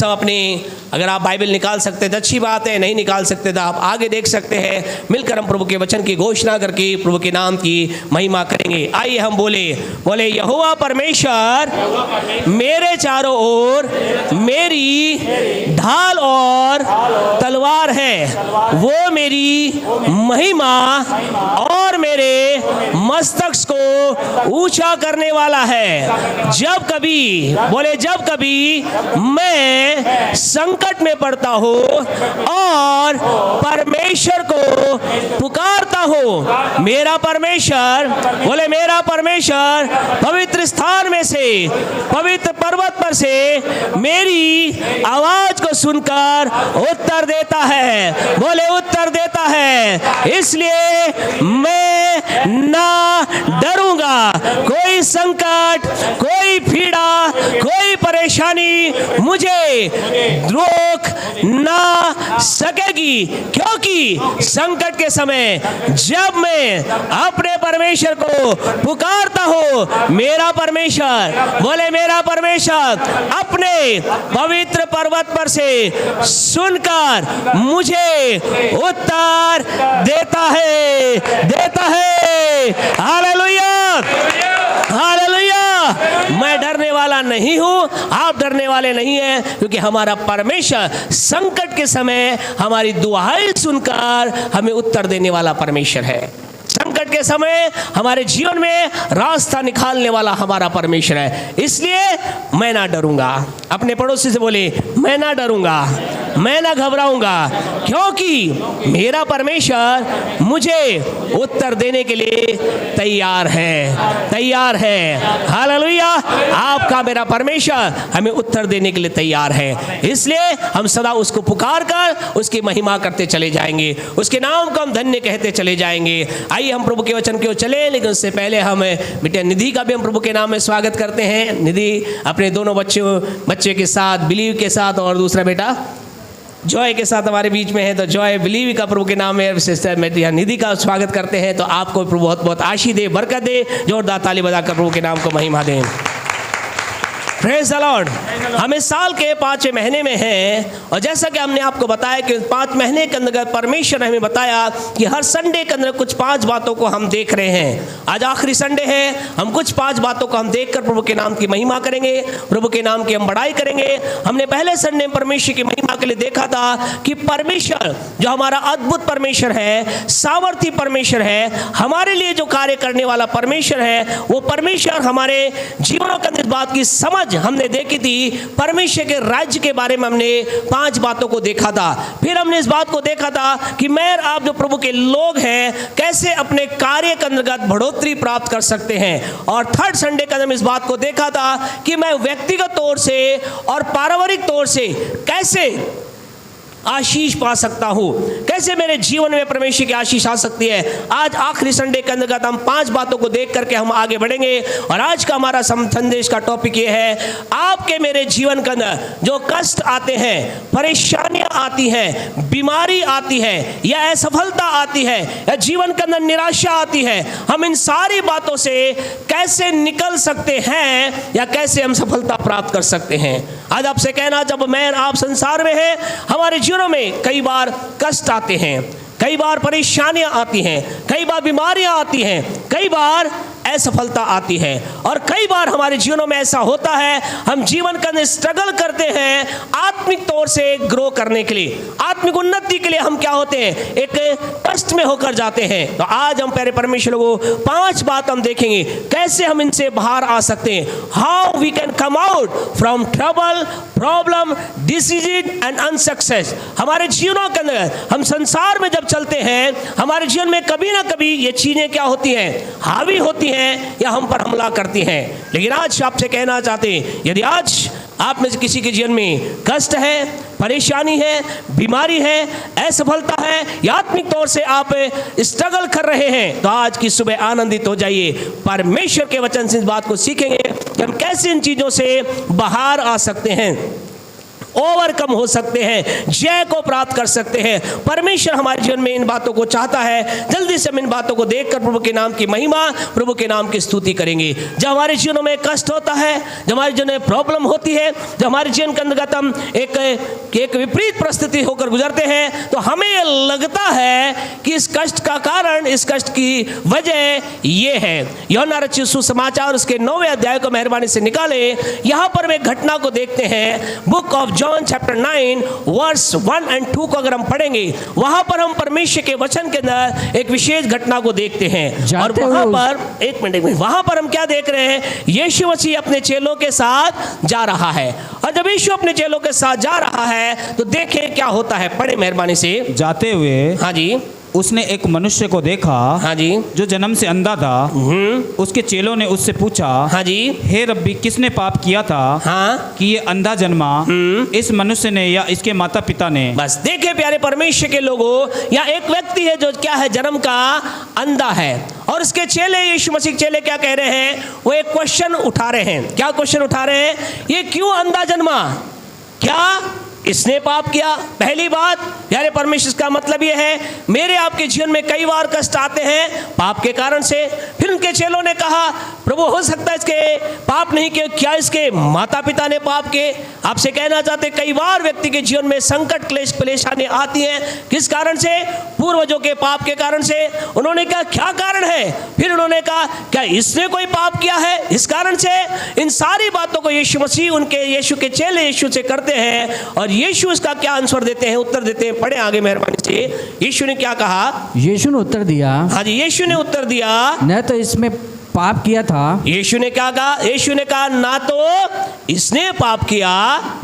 सब अपने, अगर आप बाइबल निकाल सकते तो अच्छी बात है, नहीं निकाल सकते तो आप आगे देख सकते हैं। मिलकर हम प्रभु के वचन की घोषणा करके प्रभु के नाम की महिमा करेंगे। आइए हम बोले यहोवा परमेश्वर मेरे चारों ओर मेरी ढाल और तलवार है, वो मेरी महिमा और मेरे मस्तक को ऊंचा करने वाला है। जब कभी मैं संकट में पड़ता हूँ और परमेश्वर को पुकारता हूँ, मेरा परमेश्वर पवित्र स्थान में से, पवित्र पर्वत पर से मेरी आवाज को सुनकर उत्तर देता है। उत्तर देता है, इसलिए मैं ना डरूंगा। कोई संकट, कोई पीड़ा, कोई परेशानी मुझे रोक ना सकेगी, क्योंकि संकट के समय जब मैं अपने परमेश्वर को पुकारता हूँ, मेरा परमेश्वर अपने पवित्र पर्वत पर से सुनकर मुझे उत्तर देता है। Hallelujah, hallelujah. मैं डरने वाला नहीं हूं, आप डरने वाले नहीं हैं, क्योंकि हमारा परमेश्वर संकट के समय हमारी दुआएं सुनकर हमें उत्तर देने वाला परमेश्वर है। संकट के समय हमारे जीवन में रास्ता निकालने वाला हमारा परमेश्वर है। इसलिए मैं ना डरूंगा। अपने पड़ोसी से बोले, मैं ना डरूंगा, मैं ना घबराऊंगा, क्योंकि मेरा परमेश्वर मुझे उत्तर देने के लिए तैयार है। हालेलुया। आपका मेरा परमेश्वर हमें उत्तर देने के लिए तैयार है। इसलिए हम सदा उसको पुकार कर उसकी महिमा करते चले जाएंगे, उसके नाम को हम धन्य कहते चले जाएंगे। आइए हम प्रभु के वचन की ओर चले, लेकिन उससे पहले हम बेटा निधि का भी हम प्रभु के नाम में स्वागत करते हैं। निधि अपने दोनों बच्चे के साथ, बिलीव के साथ और दूसरा बेटा जॉय के साथ हमारे बीच में है। तो जॉय बिलीव का प्रभु के नाम में निधि का स्वागत करते हैं। तो आपको प्रभु बहुत बहुत आशीष दे, बरकत दे। जोरदार ताली बजाकर प्रभु के नाम को महिमा दें। Praise the Lord. हम इस साल के 5वें महीने में हैं, और जैसा कि हमने आपको बताया कि 5 महीने के अंदर परमेश्वर ने हमें बताया कि हर संडे के अंदर कुछ 5 बातों को हम देख रहे हैं। आज आखिरी संडे है, हम कुछ 5 बातों को हम देखकर प्रभु के नाम की महिमा करेंगे, प्रभु के नाम की हम बड़ाई करेंगे। हमने पहले संडे में परमेश्वर की महिमा के लिए देखा था कि परमेश्वर जो हमारा अद्भुत परमेश्वर है, सामर्थी परमेश्वर है, हमारे लिए जो कार्य करने वाला परमेश्वर है, वो परमेश्वर हमारे जीवनों के अंदर इस बात की समझ हमने देखी थी। परमेश्वर के राज्य के बारे में हमने 5 बातों को देखा था। फिर हमने इस बात को देखा था कि मैं आप जो प्रभु के लोग हैं, कैसे अपने कार्य के अंतर्गत बढ़ोतरी प्राप्त कर सकते हैं। और 3rd संडे के अंदर इस बात को देखा था कि मैं व्यक्तिगत तौर से और पारिवारिक तौर से कैसे आशीष पा सकता हूँ, कैसे मेरे जीवन में परमेश्वर की आशीष आ सकती है। आज आखिरी संडे के अंतर्गत हम 5 बातों को देख करके हम आगे बढ़ेंगे। और आज का हमारा संदेश का टॉपिक ये है, आपके मेरे जीवन के अंदर जो कष्ट आते हैं, परेशानियां आती हैं, बीमारी आती है, या असफलता आती है, या जीवन के अंदर निराशा आती है, हम इन सारी बातों से कैसे निकल सकते हैं, या कैसे हम सफलता प्राप्त कर सकते हैं। आज आपसे कहना, जब मैं आप संसार में हैं, हमारे जीवनों में कई बार कष्ट आते हैं, कई बार परेशानियां आती हैं, कई बार बीमारियां आती हैं, कई बार असफलता आती है, और कई बार हमारे जीवनों में ऐसा होता है, हम जीवन के अंदर स्ट्रगल करते हैं आत्मिक तौर से ग्रो करने के लिए, आत्मिक उन्नति के लिए हम क्या होते हैं, एक कष्ट में होकर जाते हैं। तो आज हम प्यारे परमेश्वर को 5 बात हम देखेंगे, कैसे हम इनसे बाहर आ सकते हैं। How we can come out from trouble, problem, disease and unsuccess. हमारे जीवनों के अंदर हम संसार में जब चलते हैं, हमारे जीवन में कभी ना कभी ये चीजें क्या होती हैं, हावी होती हैं, या हम पर हमला करती हैं। लेकिन आज आपसे कहना चाहते हैं, यदि आज आप में से किसी के जीवन में कष्ट है, परेशानी है, बीमारी है, असफलता है, या आत्मिक तौर से आप स्ट्रगल कर रहे हैं, तो आज की सुबह आनंदित हो जाइए। परमेश्वर के वचन से इस बात को सीखेंगे कि हम कैसे इन चीजों से बाहर आ सकते हैं। ओवरकम हो सकते हैं, जय को प्राप्त कर सकते हैं। परमेश्वर हमारे जीवन में इन बातों को चाहता है। जल्दी से हम इन बातों को देखकर प्रभु के नाम की महिमा, प्रभु के नाम की स्तुति करेंगे। जब हमारे जीवनों में कष्ट होता है, जब हमारे जीवन में प्रॉब्लम होती है, जब हमारे जीवन के अंतर्गत हम एक विपरीत परिस्थिति होकर गुजरते हैं, तो हमें यह लगता है कि इस कष्ट का कारण, इस कष्ट की वजह ये है। यूहन्ना रचित सुसमाचार उसके 9वें अध्याय को मेहरबानी से निकाले। यहाँ पर हम एक घटना को देखते हैं। Book of John chapter 9 verse 1 और 2 को अगर हम पढ़ेंगे, वहां पर हम परमेश्वर के वचन के अंदर एक विशेष घटना को देखते हैं। और वहां पर एक मिनट वहां पर हम क्या देख रहे हैं? यीशु मसीह अपने चेलों के साथ जा रहा है। और जब यीशु अपने चेलों के साथ जा रहा है तो देखें क्या होता है। पढ़े मेहरबानी से। जाते हुए हाँ जी, उसने एक मनुष्य को देखा, हाँ जी, जो जन्म से अंधा था। उसके चेलों ने उससे पूछा, हाँ जी, हे रब्बी, किसने पाप किया था, हाँ, कि ये अंधा जन्मा, इस मनुष्य ने या इसके माता पिता ने? बस देखे प्यारे परमेश्वर के लोगों, या एक व्यक्ति है जो क्या है, जन्म का अंधा है। और उसके चेले, यीशु मसीह चेले क्या कह रहे हैं? वो एक क्वेश्चन उठा रहे हैं। क्या क्वेश्चन उठा रहे हैं? ये क्यों अंधा जन्मा? क्या इसने पाप किया? पहली बात प्यारे परमेश्वर का मतलब यह है, मेरे आपके जीवन में कई बार कष्ट आते हैं पाप के कारण से। फिर उनके चेलों ने कहा, प्रभु हो सकता है इसके पाप नहीं किए, क्या इसके माता पिता ने पाप किए? आपसे कहना चाहते, कई बार व्यक्ति के जीवन में संकट, क्लेश, परेशानी आती है। किस कारण से? पूर्वजों के पाप के कारण से। उन्होंने कहा क्या कारण है? फिर उन्होंने कहा क्या इसने कोई पाप किया है इस कारण से? इन सारी बातों को यीशु मसीह, उनके यीशु के चेले यीशु से करते हैं। और यीशु इसका क्या आंसर देते हैं, उत्तर देते हैं? पढ़े आगे मेहरबानी से। यीशु ने क्या कहा? यीशु ने उत्तर दिया, हाँ जी, यीशु ने उत्तर दिया, न तो इसमें पाप किया था। यीशु ने क्या कहा? यीशु ने कहा ना तो इसने पाप किया,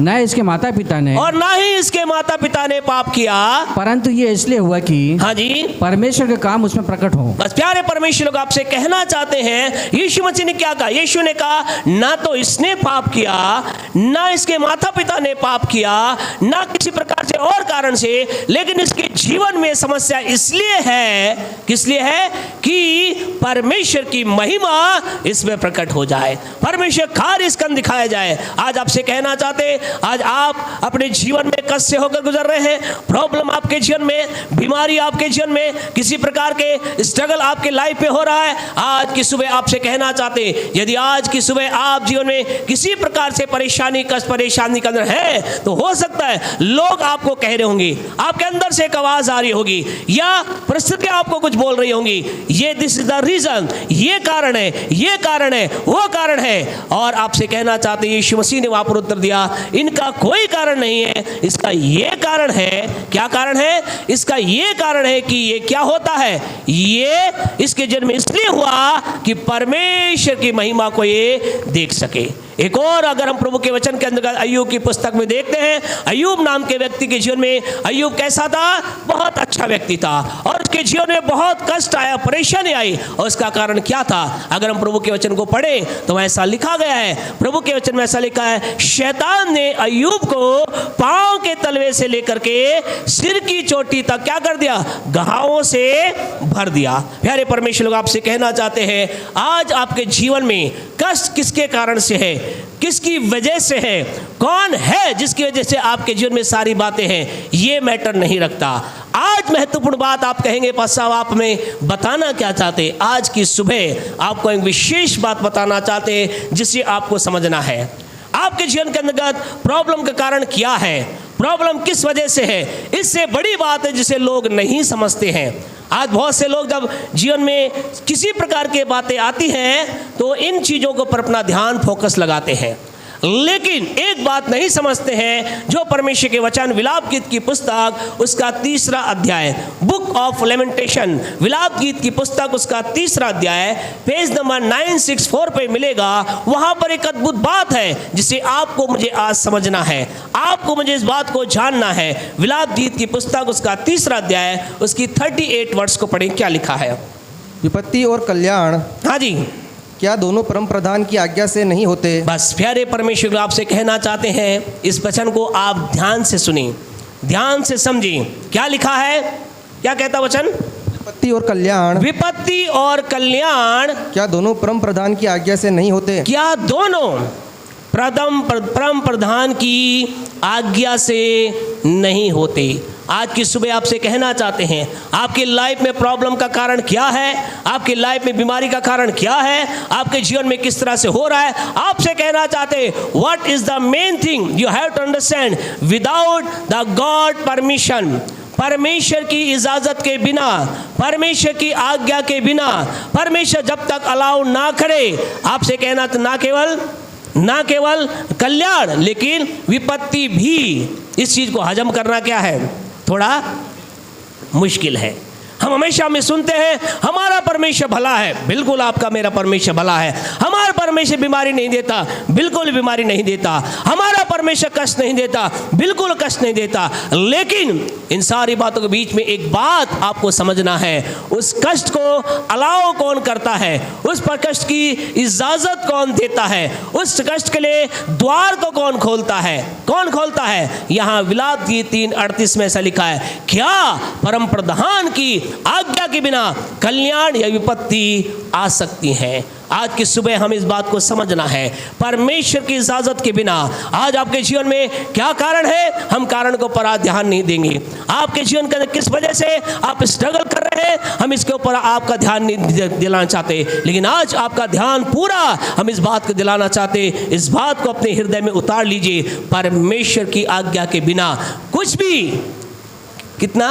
न इसके माता पिता ने, और ना ही इसके माता पिता ने पाप किया, परंतु ये इसलिए हुआ कि, हाँ जी, परमेश्वर का काम उसमें प्रकट हो। बस प्यारे परमेश्वर लोग आपसे कहना चाहते हैं, यीशु मसीह ने क्या कहा? यीशु ने कहा ना तो इसने पाप किया, ना इसके माता पिता ने पाप किया, ना किसी प्रकार से और कारण से, लेकिन इसके जीवन में समस्या इसलिए है, किस लिए है? कि परमेश्वर की महिमा इसमें प्रकट हो जाए, परमेश्वर कार्य इसका दिखाया जाए। आज आपसे कहना चाहते, आज आप अपने जीवन में कष्ट से होकर गुजर रहे हैं, प्रॉब्लम आपके जीवन में, बीमारी आपके जीवन में, किसी प्रकार के स्ट्रगल आपके लाइफ में हो रहा है। आज की सुबह आपसे कहना चाहते, यदि आज की सुबह आप जीवन में किसी प्रकार से परेशानी, कष्ट, परेशानी के अंदर है, तो हो सकता है लोग आपको कह रहे होंगे, आपके अंदर से एक आवाज आ रही होगी, या परिस्थितियां आपको कुछ बोल रही होंगी, ये दिस इज द रीजन, ये कारण है, ये कारण है, वो कारण है। और आपसे कहना चाहते हैं, यीशु मसीह ने वहां पर उत्तर दिया, इनका कोई कारण नहीं है, इसका ये कारण है। क्या कारण है? इसका ये कारण है कि ये क्या होता है, ये इसके जन्म इसलिए हुआ कि परमेश्वर की महिमा को ये देख सके। एक और अगर हम प्रभु के वचन के अंदर अय्यूब की पुस्तक में देखते हैं, अय्यूब नाम के व्यक्ति के जीवन में, अय्यूब कैसा था? बहुत अच्छा व्यक्ति था, और उसके जीवन में बहुत कष्ट आया, परेशानी आई, और उसका कारण क्या था? अगर हम प्रभु के वचन को पढ़ें तो ऐसा लिखा गया है, प्रभु के वचन में ऐसा लिखा है, शैतान ने अय्यूब को पांव के तलवे से लेकर के सिर की चोटी तक क्या कर दिया? घावों से भर दिया। प्यारे परमेश्वर लोग आपसे कहना चाहते हैं, आज आपके जीवन में कष्ट किसके कारण से है, किसकी वजह से है, कौन है जिसकी वजह से आपके जीवन में सारी बातें हैं, ये मैटर नहीं रखता। आज महत्वपूर्ण बात आप कहेंगे, पास साहब आप में बताना क्या चाहते? आज की सुबह आपको एक विशेष बात बताना चाहते जिसे आपको समझना है। आपके जीवन के अंतर्गत प्रॉब्लम का कारण क्या है, प्रॉब्लम किस वजह से है, इससे बड़ी बात है जिसे लोग नहीं समझते हैं। आज बहुत से लोग जब जीवन में किसी प्रकार की बातें आती हैं तो इन चीज़ों के ऊपर अपना ध्यान, फोकस लगाते हैं, लेकिन एक बात नहीं समझते हैं, जो परमेश्वर के वचन विलाप गीत की पुस्तक उसका 3रा अध्याय, बुक ऑफ लेमेंटेशन, विलाप गीत की पुस्तक उसका 3रा अध्याय, पेज नंबर 964 पे मिलेगा। वहां पर एक अद्भुत बात है जिसे आपको मुझे आज समझना है, आपको मुझे इस बात को जानना है। विलाप गीत की पुस्तक उसका 3रा अध्याय, उसकी 38 वर्ष को पढ़ें, क्या लिखा है? विपत्ति और कल्याण, हाँ जी, क्या दोनों परम प्रधान की आज्ञा से नहीं होते? बस प्यारे परमेश्वर आपसे कहना चाहते हैं, इस वचन को आप ध्यान से सुनिए, ध्यान से समझिए। क्या लिखा है? क्या कहता वचन? विपत्ति और कल्याण, विपत्ति और कल्याण क्या दोनों परम प्रधान की आज्ञा से नहीं होते? क्या दोनों परम प्रधान की आज्ञा से नहीं होते। आज की सुबह आपसे कहना चाहते हैं, आपकी लाइफ में प्रॉब्लम का कारण क्या है, आपकी लाइफ में बीमारी का कारण क्या है, आपके जीवन में किस तरह से हो रहा है, आपसे कहना चाहते हैं what is the main thing you have to understand, without the God permission, परमेश्वर की इजाजत के बिना, परमेश्वर की आज्ञा के बिना, परमेश्वर जब तक अलाउ ना करे, आपसे कहना तो ना केवल कल्याण लेकिन विपत्ति भी। इस चीज को हजम करना क्या है, थोड़ा मुश्किल है। हम हमेशा में सुनते हैं हमारा परमेश्वर भला है, बिल्कुल आपका मेरा परमेश्वर भला है। हमारा परमेश्वर बीमारी नहीं देता, बिल्कुल बीमारी नहीं देता। हमारा परमेश्वर कष्ट नहीं देता, बिल्कुल कष्ट नहीं देता। लेकिन इन सारी बातों के बीच में एक बात आपको समझना है, उस कष्ट को अलाउ कौन करता है, उस पर कष्ट की इजाजत कौन देता है, उस कष्ट के लिए द्वार को कौन खोलता है, कौन खोलता है। यहाँ विलापगीत 3:38 में ऐसा लिखा है, क्या परम प्रधान की आज्ञा के बिना कल्याण या विपत्ति आ सकती है। आज की सुबह हम इस बात को समझना है, परमेश्वर की इजाजत के बिना आज आपके जीवन में क्या कारण है, हम कारण को पर ध्यान नहीं देंगे। आपके जीवन के अंदर किस वजह से आप स्ट्रगल कर रहे हैं, हम इसके ऊपर आपका ध्यान नहीं दिलाना चाहते। लेकिन आज आपका ध्यान पूरा हम इस बात को दिलाना चाहते, इस बात को अपने हृदय में उतार लीजिए, परमेश्वर की आज्ञा के बिना कुछ भी, कितना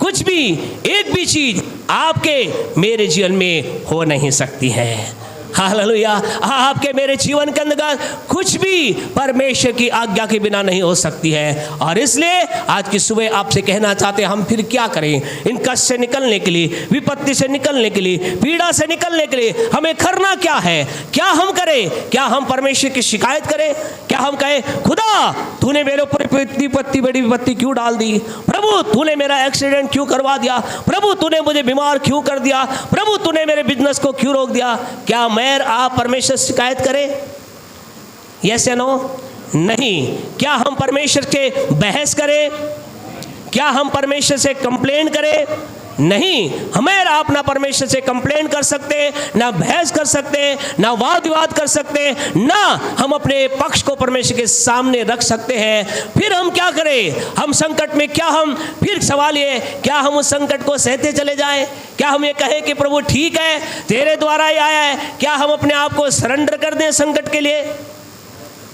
कुछ भी, एक भी चीज आपके मेरे जीवन में हो नहीं सकती है। हालेलुया। आपके मेरे जीवन के अंदर कुछ भी परमेश्वर की आज्ञा के बिना नहीं हो सकती है। और इसलिए आज की सुबह आपसे कहना चाहते हैं, हम फिर क्या करें इन कष्ट से निकलने के लिए, विपत्ति से निकलने के लिए, पीड़ा से निकलने के लिए हमें करना क्या है, क्या हम करें। क्या हम परमेश्वर की शिकायत करें, क्या हम कहें खुदा तूने मेरे ऊपर इतनी बड़ी विपत्ति क्यों डाल दी, प्रभु तूने मेरा एक्सीडेंट क्यों करवा दिया, प्रभु तूने मुझे बीमार क्यों कर दिया, प्रभु तूने मेरे बिजनेस को क्यों रोक दिया। क्या मैं आप परमेश्वर से शिकायत करें, यस या नो? नहीं। क्या हम परमेश्वर से बहस करें, क्या हम परमेश्वर से कंप्लेन करें? नहीं। हमें अपना परमेश्वर से कंप्लेन कर सकते, ना बहस कर सकते, ना वाद विवाद कर सकते, ना हम अपने पक्ष को परमेश्वर के सामने रख सकते हैं। फिर हम क्या करें, हम संकट में क्या हम, फिर सवाल ये, क्या हम उस संकट को सहते चले जाएं, क्या हम ये कहें कि प्रभु ठीक है तेरे द्वारा ही आया है, क्या हम अपने आप को सरेंडर कर दें संकट के लिए?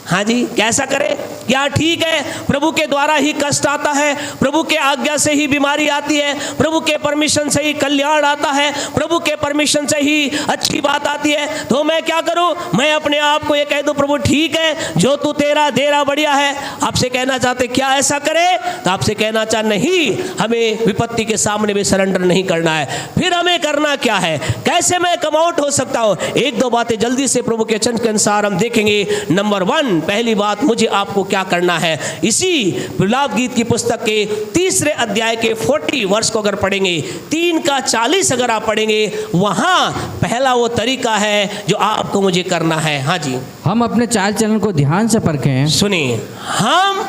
हाँ जी, कैसा करें? क्या ठीक है प्रभु के द्वारा ही कष्ट आता है, प्रभु के आज्ञा से ही बीमारी आती है, प्रभु के परमिशन से ही कल्याण आता है, प्रभु के परमिशन से ही अच्छी बात आती है, तो मैं क्या करूं? मैं अपने आप को ये कह दूं प्रभु ठीक है, जो तू तेरा देरा बढ़िया है। आपसे कहना चाहते क्या ऐसा करे? तो आपसे कहना चाह नहीं, हमें विपत्ति के सामने भी सरेंडर नहीं करना है। फिर हमें करना क्या है, कैसे मैं कम आउट हो सकता हूं? एक दो बातें जल्दी से प्रभु के वचन के अनुसार हम देखेंगे। नंबर 1, पहली बात, मुझे आपको क्या करना है, इसी विलापगीत की पुस्तक के 3 अध्याय के 40 वर्ष को अगर पढ़ेंगे, 3 का 40 अगर आप पढ़ेंगे, वहां पहला वो तरीका है जो आपको मुझे करना है। हाँ जी, हम अपने चाल चलन को ध्यान से परखें। सुनिए, हम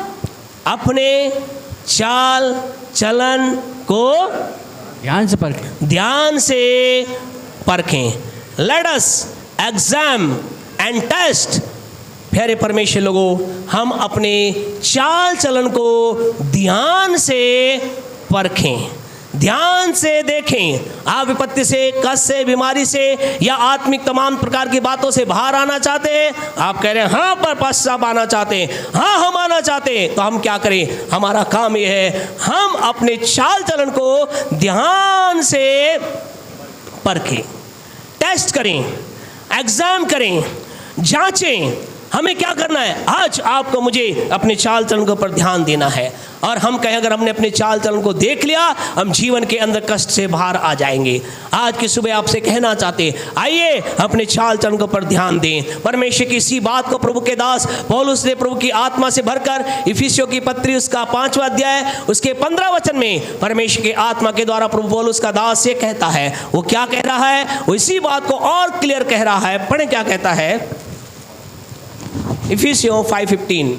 अपने चाल चलन को ध्यान से परखें, ध्यान से परखें। Let us exam and test. प्यारे परमेश्वर लोगों, हम अपने चाल चलन को ध्यान से परखें, ध्यान से देखें। आप विपत्ति से, कष्ट से, बीमारी से या आत्मिक तमाम प्रकार की बातों से बाहर आना चाहते हैं, आप कह रहे हैं हाँ पर पश्चाताप आना चाहते हैं, हाँ हम आना चाहते हैं, तो हम क्या करें? हमारा काम यह है, हम अपने चाल चलन को ध्यान से परखें, टेस्ट करें, एग्जाम करें, जांचें। हमें क्या करना है? आज आपको मुझे अपने चाल चलन के ऊपर ध्यान देना है। और हम कहें अगर हमने अपने चाल चलन को देख लिया, हम जीवन के अंदर कष्ट से बाहर आ जाएंगे। आज की सुबह आपसे कहना चाहते, आइए अपने चाल चलन के ऊपर ध्यान दें। परमेश्वर की इसी बात को प्रभु के दास पौलुस ने प्रभु की आत्मा से भरकर इफिसियों की पत्री उसका 5वां अध्याय उसके 15 वचन में परमेश्वर के आत्मा के द्वारा प्रभु पौलुस का दास ये कहता है। वो क्या कह रहा है? वो इसी बात को और क्लियर कह रहा है। पढ़ें क्या कहता है, इफिसियों 5:15।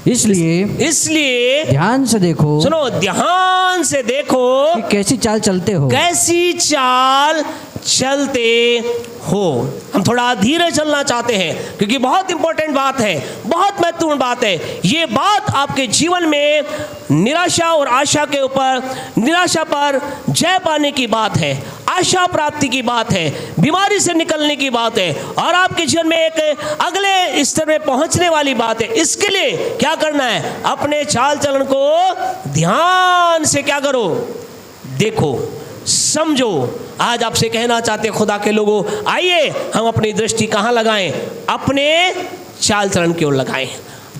इसलिए ध्यान से देखो, सुनो, ध्यान से देखो कि कैसी चाल चलते हो, कैसी चाल चलते हो। हम थोड़ा धीरे चलना चाहते हैं क्योंकि बहुत इंपॉर्टेंट बात है, बहुत महत्वपूर्ण बात है। ये बात आपके जीवन में निराशा और आशा के ऊपर, निराशा पर जय पाने की बात है, आशा प्राप्ति की बात है, बीमारी से निकलने की बात है और आपके जीवन में एक अगले स्तर में पहुंचने वाली बात है। इसके लिए क्या करना है? अपने चाल चलन को ध्यान से क्या करो? देखो, समझो। आज आपसे कहना चाहते हैं खुदा के लोगों, आइए हम अपनी दृष्टि कहाँ लगाएं? अपने चाल चलन की ओर लगाएं,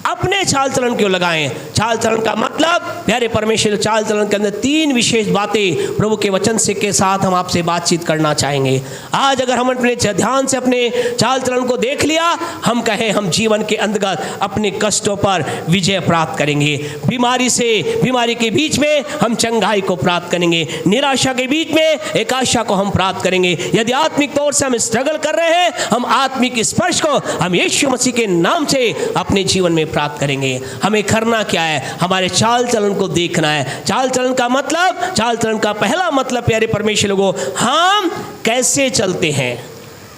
अपने चाल चलन की ओर लगाएं। चाल चलन का मतलब प्यारे परमेश्वर, चाल चलन के अंदर 3 विशेष बातें प्रभु के वचन से के साथ हम आपसे बातचीत करना चाहेंगे। आज अगर हम अपने ध्यान से अपने चाल चलन को देख लिया, हम कहें हम जीवन के अंतर्गत अपने कष्टों पर विजय प्राप्त करेंगे। बीमारी के बीच में हम चंगाई को प्राप्त करेंगे, निराशा के बीच में एक आशा को हम प्राप्त करेंगे। यदि आत्मिक तौर से हम स्ट्रगल कर रहे हैं, हम आत्मिक स्पर्श को हम यीशु मसीह के नाम से अपने जीवन में प्राप्त करेंगे। हमें करना क्या है? हमारे चाल चलन को देखना है। चाल चलन का मतलब, चाल चलन का पहला मतलब प्यारे परमेश्वर लोगों, हम कैसे चलते हैं,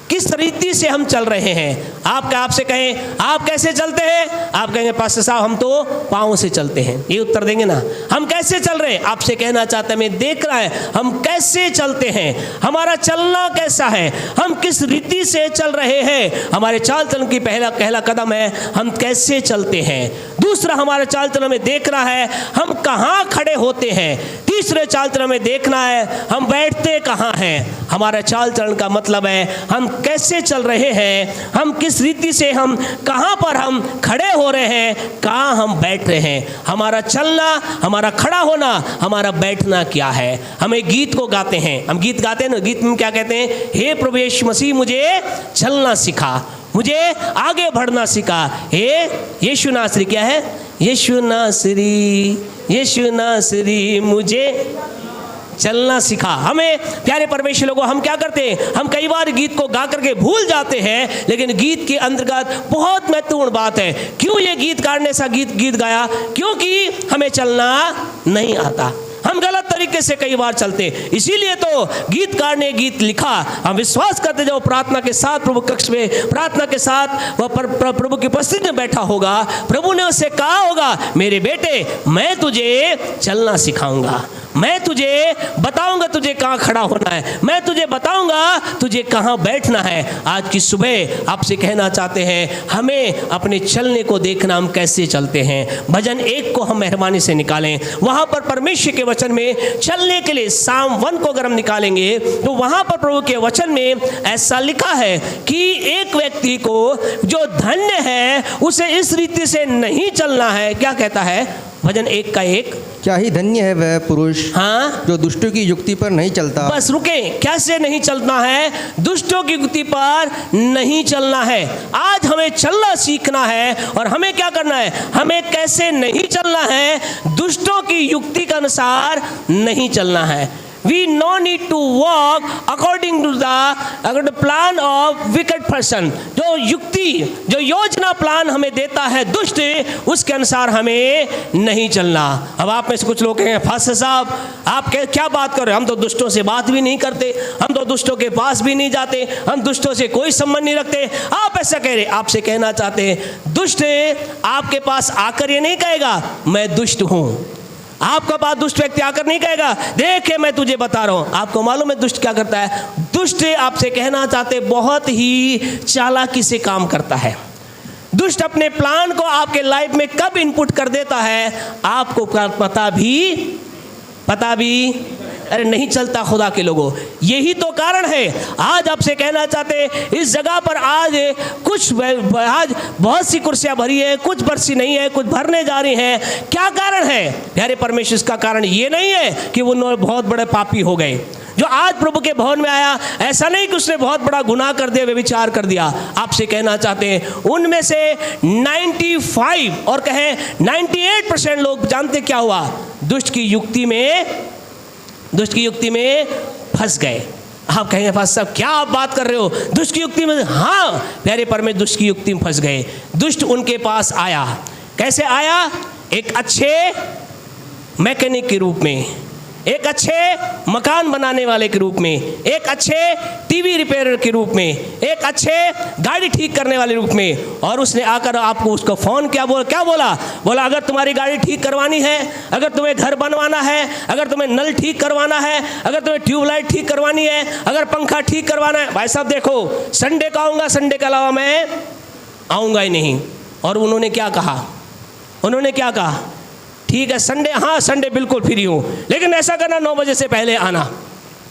किस रीति से हम चल रहे हैं। आपसे कहें आप कैसे चलते हैं, आप कहेंगे पास्टर साहब हम तो पाँव से चलते हैं, ये उत्तर देंगे ना। हम कैसे चल रहे हैं? आपसे कहना चाहते हैं, मैं देख रहा है हम कैसे चलते हैं, हमारा चलना कैसा है, हम किस रीति से चल रहे हैं। हमारे चाल चलन की पहला कदम है हम कैसे चलते हैं। दूसरा, हमारे चाल चलन में देखना है हम कहाँ खड़े होते हैं। तीसरे चाल चलन में देखना है हम बैठते कहाँ हैं। हमारा चाल चलन का मतलब है हम कैसे चल रहे हैं, हम किस रीति से, हम कहाँ पर हम खड़े हो रहे हैं, कहाँ हम बैठ रहे हैं। हमारा चलना, हमारा खड़ा होना, हमारा बैठना क्या है। हम एक गीत को गाते हैं, हम गीत गाते हैं ना, गीत में क्या कहते हैं? हे प्रभु यीशु मसीह मुझे चलना सिखा, मुझे आगे बढ़ना सिखा। हे यीशु नासरी, क्या है? यीशु नासरी, यीशु नासरी मुझे चलना सिखा। हमें प्यारे परमेश्वर लोगों, हम क्या करते हैं? हम कई बार गीत को गा करके भूल जाते हैं, लेकिन गीत के अंतर्गत बहुत महत्वपूर्ण बात है। क्यों ये गीतकार ने ऐसा गीत गाया? क्योंकि हमें चलना नहीं आता, हम गलत तरीके से कई बार चलते। इसीलिए तो गीतकार ने गीत लिखा। हम विश्वास करते जाओ, प्रार्थना के साथ प्रभु कक्ष में, प्रार्थना के साथ वह प्रभु की उपस्थिति में बैठा होगा। प्रभु ने उससे कहा होगा, मेरे बेटे मैं तुझे चलना सिखाऊंगा, मैं तुझे बताऊंगा तुझे कहाँ खड़ा होना है, मैं तुझे बताऊंगा तुझे कहाँ बैठना है। आज की सुबह आपसे कहना चाहते हैं हमें अपने चलने को देखना, हम कैसे चलते हैं। भजन 1 को हम मेहरबानी से निकालें। वहाँ पर परमेश्वर के वचन में चलने के लिए साम 1 को अगर हम निकालेंगे तो वहाँ पर प्रभु के वचन में ऐसा लिखा है कि एक व्यक्ति को जो धन्य है उसे इस रीति से नहीं चलना है। क्या कहता है भजन 1 का 1? क्या ही धन्य है वह पुरुष, हाँ, जो दुष्टों की युक्ति पर नहीं चलता। बस रुके, कैसे नहीं चलना है? दुष्टों की युक्ति पर नहीं चलना है। आज हमें चलना सीखना है और हमें क्या करना है? हमें कैसे नहीं चलना है? दुष्टों की युक्ति के अनुसार नहीं चलना है। We no need to walk according to the plan of wicked person। जो युक्ति, जो योजना प्लान हमें देता है दुष्ट, उसके अनुसार हमें नहीं चलना। अब आप में से कुछ लोग कहेंगे फास्टर साहब आप क्या बात कर रहे हो, हम तो दुष्टों से बात भी नहीं करते, हम तो दुष्टों के पास भी नहीं जाते, हम दुष्टों से कोई संबंध नहीं रखते। आप ऐसा कह रहे, आपसे कहना चाहते हैं दुष्ट आपके पास आकर ये नहीं कहेगा मैं दुष्ट हूँ। आपका बात दुष्ट व्यक्ति आकर नहीं कहेगा देखे मैं तुझे बता रहा हूं। आपको मालूम है दुष्ट क्या करता है? दुष्ट आपसे कहना चाहते बहुत ही चालाकी से काम करता है। दुष्ट अपने प्लान को आपके लाइफ में कब इनपुट कर देता है आपको पता भी अरे नहीं चलता। खुदा के लोगों, यही तो कारण है आज आपसे कहना चाहते इस जगह पर आज बहुत सी कुर्सियां भरी है, कुछ भरसी नहीं है, कुछ भरने जा रही हैं। क्या कारण है प्यारे परमेश्वर? इसका कारण ये नहीं है कि वो बहुत बड़े पापी हो गए। जो आज प्रभु के भवन में आया, ऐसा नहीं कि उसने बहुत बड़ा गुनाह कर दिया, व्यभिचार कर दिया। आपसे कहना चाहते हैं उनमें से 95 और कहें 98% लोग जानते क्या हुआ? दुष्ट की युक्ति में फंस गए। आप कहेंगे फास्टर साहब क्या आप बात कर रहे हो, दुष्ट की युक्ति में? हाँ प्यारे परमेश्वर, दुष्ट की युक्ति में फंस गए। दुष्ट उनके पास आया। कैसे आया? एक अच्छे मैकेनिक के रूप में, एक अच्छे मकान बनाने वाले के रूप में, एक अच्छे टीवी रिपेयरर के रूप में, एक अच्छे गाड़ी ठीक करने वाले रूप में। और उसने आकर आपको उसको फ़ोन क्या बोला अगर तुम्हारी गाड़ी ठीक करवानी है, अगर तुम्हें घर बनवाना है, अगर तुम्हें नल ठीक करवाना है, अगर तुम्हें ट्यूबलाइट ठीक करवानी है, अगर पंखा ठीक करवाना है, भाई साहब देखो संडे को आऊँगा, संडे के अलावा मैं आऊँगा ही नहीं। और उन्होंने क्या कहा, ठीक है संडे, हाँ संडे बिल्कुल फ्री हूँ, लेकिन ऐसा करना 9 बजे से पहले आना,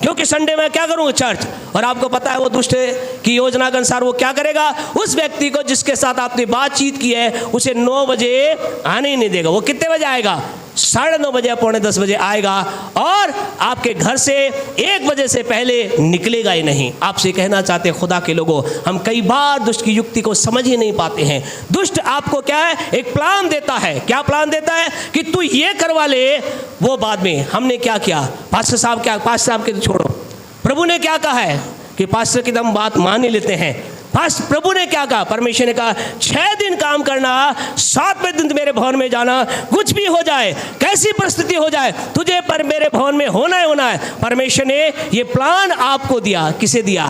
क्योंकि संडे में क्या करूँगा, चर्च। और आपको पता है वो दुष्ट की योजना के अनुसार वो क्या करेगा, उस व्यक्ति को जिसके साथ आपने बातचीत की है उसे 9 बजे आने ही नहीं देगा। वो कितने बजे आएगा, 9:30 बजे या 9:45 बजे आएगा, और आपके घर से 1 बजे से पहले निकलेगा ही नहीं। आपसे कहना चाहते हैं खुदा के लोगों, हम कई बार दुष्ट की युक्ति को समझ ही नहीं पाते हैं। दुष्ट आपको क्या है, एक प्लान देता है। क्या प्लान देता है कि तू ये करवा ले, वो बाद में। हमने क्या किया, पास्टर साहब के तो छोड़ो, प्रभु ने क्या कहा है कि पास्टर की हम बात मान ही लेते हैं। प्रभु ने क्या कहा, परमेश्वर ने कहा 6 दिन काम करना, 7वें दिन मेरे भवन में जाना, कुछ भी हो जाए, कैसी परिस्थिति हो जाए, तुझे पर मेरे भवन में होना है। परमेश्वर ने ये प्लान आपको दिया। किसे दिया,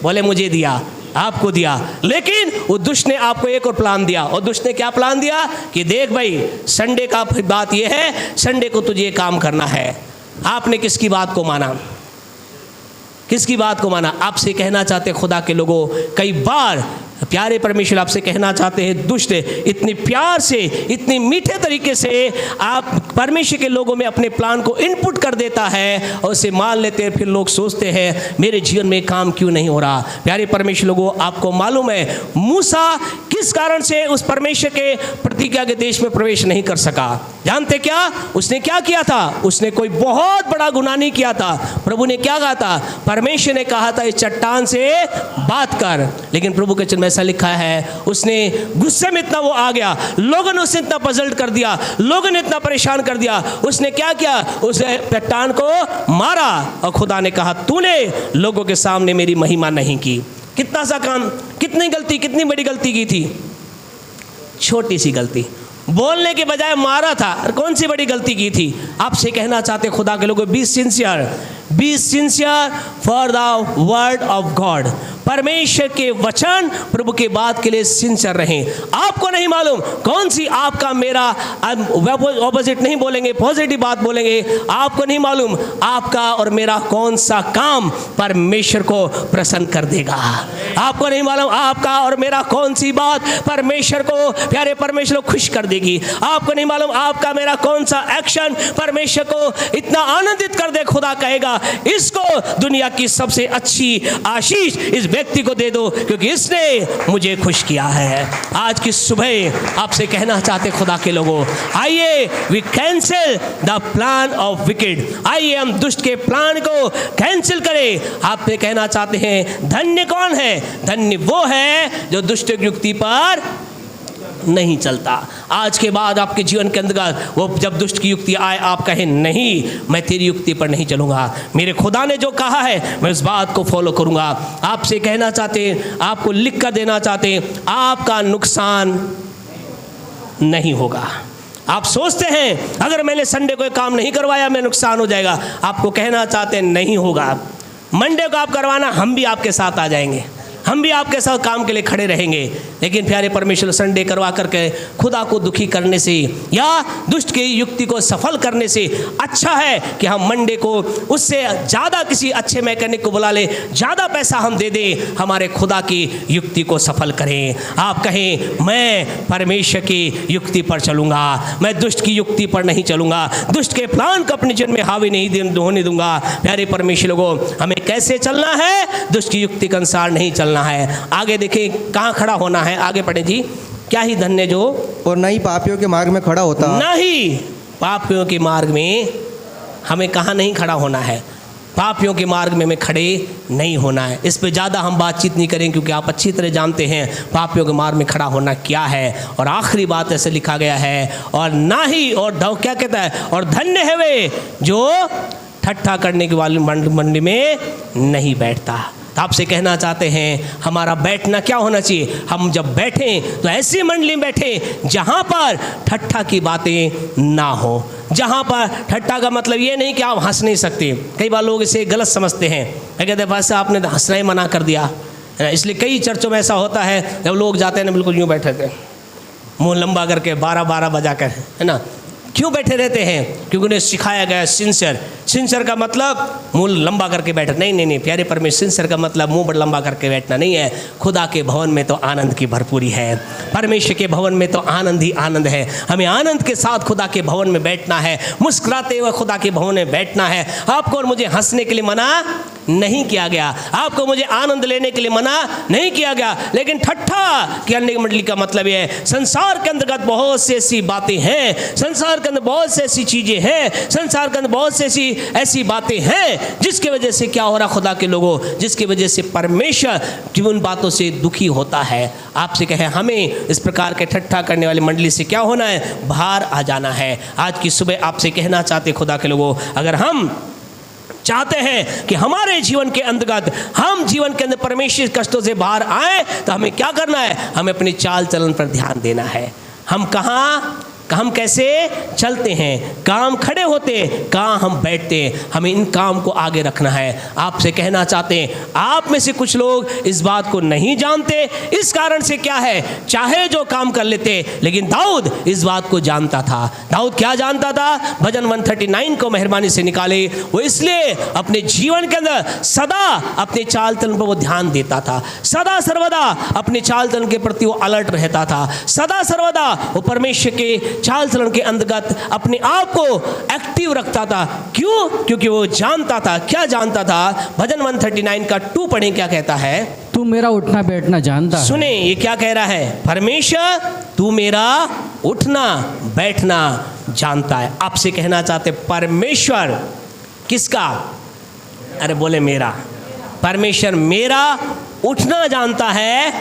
बोले मुझे दिया, आपको दिया। लेकिन वो दुष्ट ने आपको एक और प्लान दिया। और दुष्ट ने क्या प्लान दिया कि देख भाई, संडे का बात ये है, संडे को तुझे काम करना है। आपने किसकी बात को माना, आपसे कहना चाहते खुदा के लोगों, कई बार प्यारे परमेश्वर आपसे कहना चाहते हैं, दुष्ट इतनी प्यार से, इतनी मीठे तरीके से आप परमेश्वर के लोगों में अपने प्लान को इनपुट कर देता है और उसे मान लेते हैं। फिर लोग सोचते हैं मेरे जीवन में काम क्यों नहीं हो रहा। प्यारे परमेश्वर लोगों, आपको मालूम है मूसा किस कारण से उस परमेश्वर के प्रतिज्ञा के देश में प्रवेश नहीं कर सका। जानते क्या उसने क्या किया था, उसने कोई बहुत बड़ा गुनाह नहीं किया था। प्रभु ने क्या कहा था, परमेश्वर ने कहा था इस चट्टान से बात कर, लेकिन प्रभु के वचन में ऐसा लिखा है उसने गुस्से में इतना वो आ गया, लोगों ने उसे इतना पजल्ट कर दिया, लोगों ने इतना परेशान कर दिया, उसने क्या किया, उसे चट्टान को मारा। और खुदा ने कहा तूने लोगों के सामने मेरी महिमा नहीं की। कितना सा काम, कितनी गलती, कितनी बड़ी गलती की थी, छोटी सी गलती, बोलने के बजाय मारा था। और कौन सी बड़ी गलती की थी। आपसे कहना चाहते खुदा के लोगों, be sincere for the word of God. परमेश्वर के वचन, प्रभु के बात के लिए सिंसियर रहें। आपको नहीं मालूम कौन सी आपका मेरा, ऑपोजिट नहीं बोलेंगे, पॉजिटिव बात बोलेंगे। आपको नहीं मालूम आपका और मेरा कौन सा काम परमेश्वर को प्रसन्न कर देगा। आपको नहीं मालूम आपका और मेरा कौन सी बात परमेश्वर को, प्यारे परमेश्वर को खुश कर देगी। आपको नहीं मालूम आपका मेरा कौन सा एक्शन परमेश्वर को इतना आनंदित कर दे, खुदा कहेगा इसको दुनिया की सबसे अच्छी आशीष इस व्यक्ति को दे दो, क्योंकि इसने मुझे खुश किया है। आज की सुबह आपसे कहना चाहते खुदा के लोगों, आइए we cancel the plan of wicked. आइए हम दुष्ट के प्लान को कैंसिल करें। आपसे कहना चाहते हैं धन्य कौन है, धन्य वो है जो दुष्ट की युक्ति पर नहीं चलता। आज के बाद आपके जीवन के अंदर वो जब दुष्ट की युक्ति आए, आप कहें नहीं मैं तेरी युक्ति पर नहीं चलूंगा, मेरे खुदा ने जो कहा है मैं उस बात को फॉलो करूंगा। आपसे कहना चाहते हैं, आपको लिख कर देना चाहते हैं, आपका नुकसान नहीं होगा। आप सोचते हैं अगर मैंने संडे को काम नहीं करवाया मैं नुकसान हो जाएगा। आपको कहना चाहते हैं नहीं होगा। मंडे को आप करवाना, हम भी आपके साथ आ जाएंगे, हम भी आपके साथ काम के लिए खड़े रहेंगे। लेकिन प्यारे परमेश्वर, संडे करवा करके खुदा को दुखी करने से या दुष्ट की युक्ति को सफल करने से अच्छा है कि हम मंडे को उससे ज़्यादा किसी अच्छे मैकेनिक को बुला ले, ज़्यादा पैसा हम दे दें, हमारे खुदा की युक्ति को सफल करें। आप कहें मैं परमेश्वर की युक्ति पर चलूँगा, मैं दुष्ट की युक्ति पर नहीं चलूँगा, दुष्ट के प्लान को अपने जीवन में हावी नहीं होने दूंगा। प्यारे परमेश्वर लोगों, हमें कैसे चलना है, दुष्ट की युक्ति के अनुसार नहीं चलना है। आगे देखें कहाँ खड़ा होना है, आगे पढ़े जी। क्या ही धन्य जो, और नहीं पापियों के मार्ग में खड़ा होता, नहीं पापियों के मार्ग में हमें कहाँ नहीं खड़ा होना है, पापियों के मार्ग में हमें खड़े नहीं होना है। इस पे ज़्यादा हम बातचीत नहीं करें, क्योंकि आप अच्छी तरह जानते हैं पापियों के मार्ग में खड़ा होना क्या है। और आखिरी बात ऐसे लिखा गया है, और ना ही, और क्या कहता है, और धन्य है वे जो ठट्ठा करने के वाली मंडली में नहीं बैठता। तो आपसे कहना चाहते हैं हमारा बैठना क्या होना चाहिए। हम जब बैठें तो ऐसी मंडली में बैठें जहाँ पर ठट्ठा की बातें ना हो। जहाँ पर ठट्ठा का मतलब ये नहीं कि आप हंस नहीं सकते। कई बार लोग इसे गलत समझते हैं, कहते हैं बस आपने हंसना ही मना कर दिया, है ना। इसलिए कई चर्चों में ऐसा होता है, जब लोग जाते हैं ना बिल्कुल यूँ बैठे थे, मुंह लंबा करके 12-12 बजा कर, है ना। क्यों बैठे रहते हैं? क्योंकि उन्हें सिखाया गया सिंसियर का मतलब मुंह लंबा करके बैठना। नहीं प्यारे परमेश्वर, सिंसियर का मतलब मुंह बड़ा लंबा करके बैठना नहीं है। खुदा के भवन में तो आनंद की भरपूरी है, परमेश्वर के भवन में तो आनंद ही आनंद है। हमें आनंद के साथ खुदा के भवन में बैठना है, मुस्कुराते हुए खुदा के भवन में बैठना है। आपको और मुझे हंसने के लिए मना नहीं किया गया, आपको मुझे आनंद लेने के लिए मना नहीं किया गया। लेकिन ठट्ठा करने की मंडली का मतलब यह है, संसार के अंतर्गत बहुत सी ऐसी बातें हैं, संसार के अंदर बहुत सी ऐसी चीजें हैं, संसार के अंदर बहुत सी ऐसी बातें हैं जिसकी वजह से क्या हो रहा खुदा के लोगों, जिसकी वजह से परमेश्वर की उन बातों से दुखी होता है। आपसे कहे हमें इस प्रकार के ठट्ठा करने वाली मंडली से क्या होना है, बाहर आ जाना है। आज की सुबह आपसे कहना चाहते खुदा के लोगों, अगर हम चाहते हैं कि हमारे जीवन के अंतर्गत हम जीवन के अंदर परमेश्वर कष्टों से बाहर आए, तो हमें क्या करना है, हमें अपनी चाल चलन पर ध्यान देना है। हम हम कैसे चलते हैं, कहाँ हम खड़े होते हैं, कहाँ हम बैठते हैं, हमें इन काम को आगे रखना है। आपसे कहना चाहते हैं, आप में से कुछ लोग इस बात को नहीं जानते। इस कारण से क्या है, चाहे जो काम कर लेते, लेकिन दाऊद इस बात को जानता था। दाऊद क्या जानता था? भजन 139 को मेहरबानी से निकाले। वो इसलिए अपने जीवन के अंदर सदा अपने चाल चलन पर वो ध्यान देता था, सदा सर्वदा अपने चाल चलन के प्रति वो अलर्ट रहता था, सदा सर्वदा वो परमेश्वर के चाल चलन के अंतर्गत अपने आप को एक्टिव रखता था। क्यों? क्योंकि वो जानता था। क्या जानता था? भजन 139 का 2 पढ़ें, क्या कहता है? तू मेरा उठना बैठना जानता है। सुने ये क्या कह रहा है, परमेश्वर तू मेरा उठना बैठना जानता है। आपसे कहना चाहते परमेश्वर किसका? अरे बोले मेरा। परमेश्वर मेरा उठना जानता है,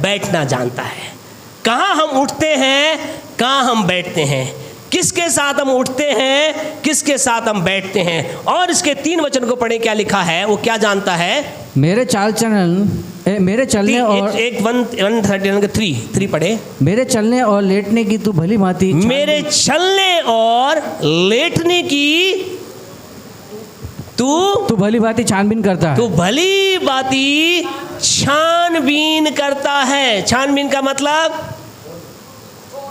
बैठना जानता है। कहाँ हम उठते हैं, कहाँ हम बैठते हैं, किसके साथ हम उठते हैं, किसके साथ हम बैठते हैं। और इसके 3 वचन को पढ़े, क्या लिखा है, वो क्या जानता है? मेरे चाल चलन, मेरे चलने और 1:3 पढ़े। मेरे चलने और लेटने की तू भली भांति, मेरे चलने और लेटने की तू भली भांति छानबीन करता है। तू भली भांति छानबीन करता है। छानबीन का मतलब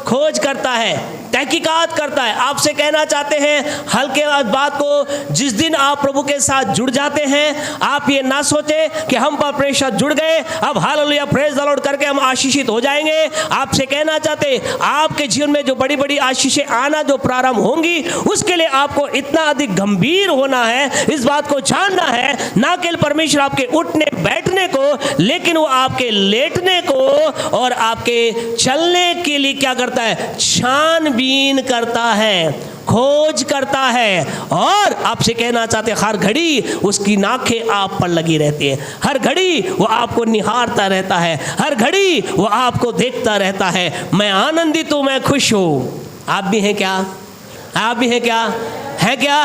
खोज करता है, तहकीकात करता है। आपसे कहना चाहते हैं हल्के बात को, जिस दिन आप प्रभु के साथ जुड़ जाते हैं, आप ये ना सोचे कि हम परमेश्वर जुड़ गए, अब हालेलुया प्रेज द लॉर्ड करके हम आशीषित हो जाएंगे। आपसे कहना चाहते आपके जीवन में जो बड़ी बड़ी आशीषें आना जो प्रारंभ होंगी, उसके लिए आपको इतना अधिक गंभीर होना है, इस बात को जानना है, ना केवल परमेश्वर आपके उठने बैठने को, लेकिन वो आपके लेटने को और आपके चलने के लिए क्या करता है, छानबीन करता है, खोज करता है। और आपसे कहना चाहते हर घड़ी उसकी नाखें आप पर लगी रहती है, हर घड़ी वो आपको निहारता रहता है, हर घड़ी वो आपको देखता रहता है। मैं आनंदित हूँ, मैं खुश हूँ। आप भी हैं क्या? आप भी हैं क्या? है क्या?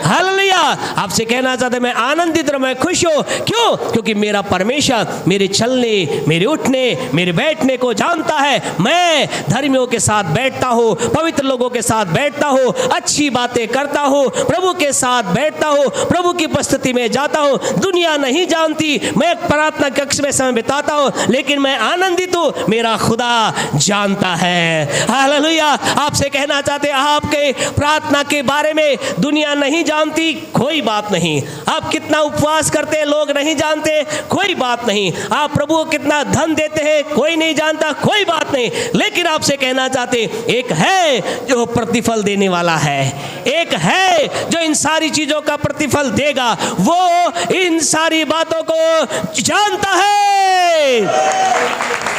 हालेलुया। आपसे कहना चाहते मैं आनंदित और मैं खुश हूँ। क्यों? क्योंकि मेरा परमेश्वर मेरे चलने, मेरे उठने, मेरे बैठने को जानता है। मैं धर्मियों के साथ बैठता हूँ, पवित्र लोगों के साथ बैठता हूँ, अच्छी बातें करता हूँ, प्रभु के साथ बैठता हूँ, प्रभु की उपस्थिति में जाता हूँ। दुनिया नहीं जानती, मैं प्रार्थना कक्ष में समय बिताता हूँ, लेकिन मैं आनंदित हूँ, मेरा खुदा जानता है। हालेलुया। आपसे कहना चाहते आपके प्रार्थना के बारे में दुनिया नहीं जानती, कोई बात नहीं। आप कितना उपवास करते हैं, लोग नहीं जानते, कोई बात नहीं। आप प्रभु को कितना धन देते हैं, कोई नहीं जानता, कोई बात नहीं। लेकिन आपसे कहना चाहते एक है जो प्रतिफल देने वाला है, एक है जो इन सारी चीजों का प्रतिफल देगा। वो इन सारी बातों को जानता है।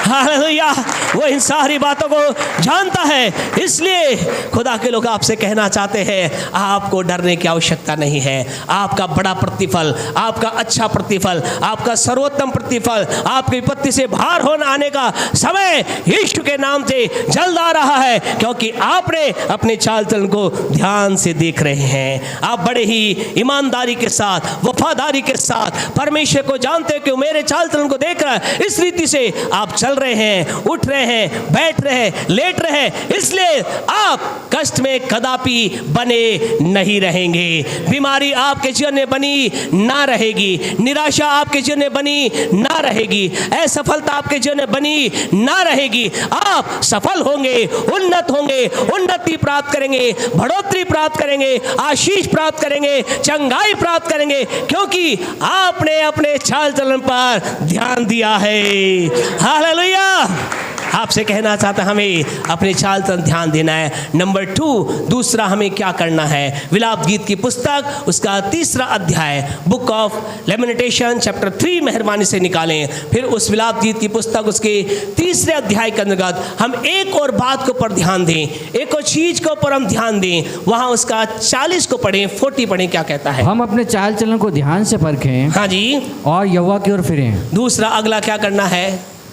हालेलुया। वो इन सारी बातों को जानता है। इसलिए खुदा के लोग आपसे कहना चाहते हैं आप आपको डरने की आवश्यकता नहीं है। आपका बड़ा प्रतिफल, आपका अच्छा प्रतिफल, आपका सर्वोत्तम प्रतिफल, आपकी विपत्ति से बाहर होने आने का समय यीशु के नाम से जल्द आ रहा है, क्योंकि आपने अपने चाल चलन को ध्यान से देख रहे हैं। आप बड़े ही ईमानदारी के साथ, वफादारी के साथ परमेश्वर को जानते हैं कि वो मेरे चाल चलन को देख रहा है। इस रीति से आप चल रहे हैं, उठ रहे हैं, बैठ रहे हैं, लेट रहे हैं, इसलिए आप कष्ट में कदापि बने नहीं रहेंगे। बीमारी आपके जीवन में बनी ना रहेगी, निराशा आपके जीवन में बनी ना रहेगी, असफलता आपके जीवन में बनी ना रहेगी। आप सफल होंगे, उन्नति प्राप्त करेंगे, बढ़ोतरी प्राप्त करेंगे, आशीष प्राप्त करेंगे, चंगाई प्राप्त करेंगे, क्योंकि आपने अपने चाल चलन पर ध्यान दिया है। हालेलुया। आपसे कहना चाहता हमें अपने चाल चलन ध्यान देना है। नंबर 2, दूसरा हमें क्या करना है? विलाप गीत की पुस्तक उसका 3रा अध्याय, बुक ऑफ लेमेंटेशन चैप्टर 3 मेहरबानी से निकालें। फिर उस विलाप गीत की पुस्तक उसके 3रे अध्याय के अंतर्गत हम एक और बात के ऊपर ध्यान दें, एक और चीज के ऊपर हम ध्यान दें। वहां उसका 40 को पढ़ें, 40 पढ़ें। क्या कहता है? हम अपने चाल चलन को ध्यान से परखें, हाँ जी, और यहोवा की ओर फिरें। दूसरा अगला क्या करना है?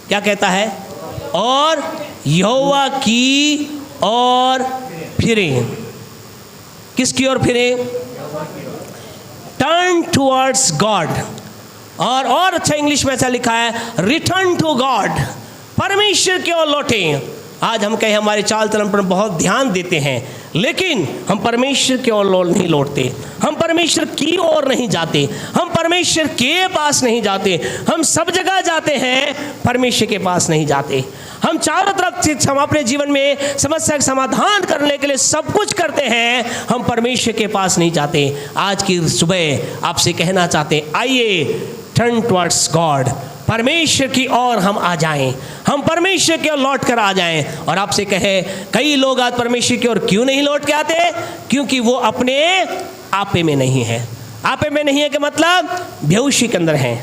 क्या कहता है? और यहोवा की ओर फिरें। किसकी ओर फिरें? Turn towards god. और अच्छा इंग्लिश में ऐसा लिखा है, रिटर्न टू गॉड। परमेश्वर की ओर लौटें। आज हम कहें हमारे चाल चलन पर बहुत ध्यान देते हैं, लेकिन हम परमेश्वर की ओर नहीं लौटते, हम परमेश्वर की ओर नहीं जाते, हम परमेश्वर के पास नहीं जाते। हम सब जगह जाते हैं, परमेश्वर के पास नहीं जाते। हम चारों तरफ से हम अपने जीवन में समस्या का समाधान करने के लिए सब कुछ करते हैं, हम परमेश्वर के पास नहीं जाते। आज की सुबह आपसे कहना चाहते हैं, आइए टर्न टुवर्ड्स गॉड। परमेश्वर की ओर हम आ जाएं, हम परमेश्वर की ओर लौट कर आ जाएं। और आपसे कहे, कई लोग आज परमेश्वर की ओर क्यों नहीं लौट के आते? क्योंकि वो अपने आपे में नहीं है। आपे में नहीं है कि मतलब बेहोशी के अंदर हैं,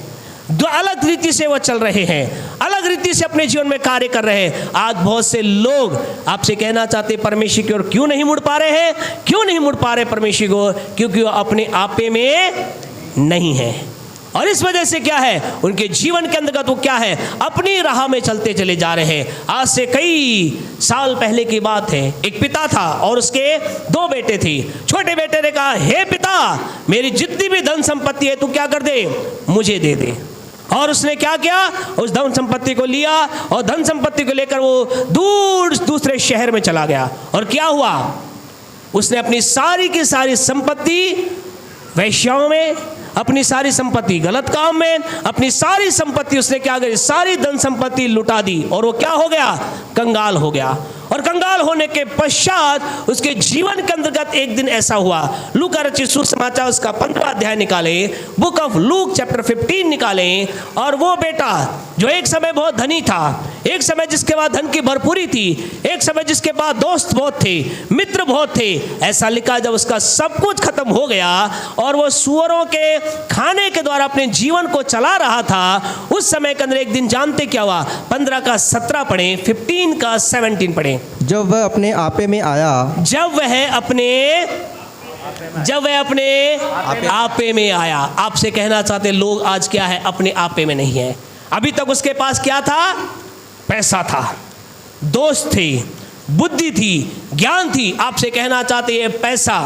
दो अलग रीति से वो चल रहे हैं, अलग रीति से अपने जीवन में कार्य कर रहे हैं। आज बहुत से लोग आपसे कहना चाहते हैं, परमेश्वर की ओर क्यों नहीं मुड़ पा रहे हैं? क्यों नहीं मुड़ पा रहे परमेश्वर की ओर? क्योंकि वो अपने आपे में नहीं है। और इस वजह से क्या है, उनके जीवन के अंतर्गत वो क्या है, अपनी राह में चलते चले जा रहे हैं। आज से कई साल पहले की बात है, एक पिता था और उसके 2 बेटे थे। छोटे बेटे ने कहा, हे पिता, मेरी जितनी भी धन संपत्ति है तू क्या कर दे, मुझे दे दे। और उसने क्या किया, उस धन संपत्ति को लिया और धन संपत्ति को लेकर वो दूर दूसरे शहर में चला गया। और क्या हुआ, उसने अपनी सारी की सारी संपत्ति वैश्याओं में, अपनी सारी संपत्ति गलत काम में, अपनी सारी संपत्ति उसने क्या करी, सारी धन संपत्ति लुटा दी। और वो क्या हो गया, कंगाल हो गया। और कंगाल होने के पश्चात उसके जीवन के अंतर्गत एक दिन ऐसा हुआ, लूका रचित सुसमाचार उसका 15वां अध्याय निकाले, बुक ऑफ लूक चैप्टर 15 निकाले। और वो बेटा जो एक समय बहुत धनी था, एक समय जिसके बाद धन की भरपूरी थी, एक समय जिसके पास दोस्त बहुत थे, मित्र बहुत थे, ऐसा लिखा जब उसका सब कुछ खत्म हो गया और वो सुअरों के खाने के द्वारा अपने जीवन को चला रहा था, उस समय के अंदर एक दिन जानते क्या हुआ? 15 का 17 पढ़े, 15 का 17 पढ़े। जब वह अपने आपे में आया, जब वह अपने आपे में आया। आपसे कहना चाहते लोग आज क्या है, अपने आपे में नहीं है। अभी तक उसके पास क्या था? पैसा था, दोस्त थे, बुद्धि थी, ज्ञान थी। आपसे कहना चाहते ये पैसा,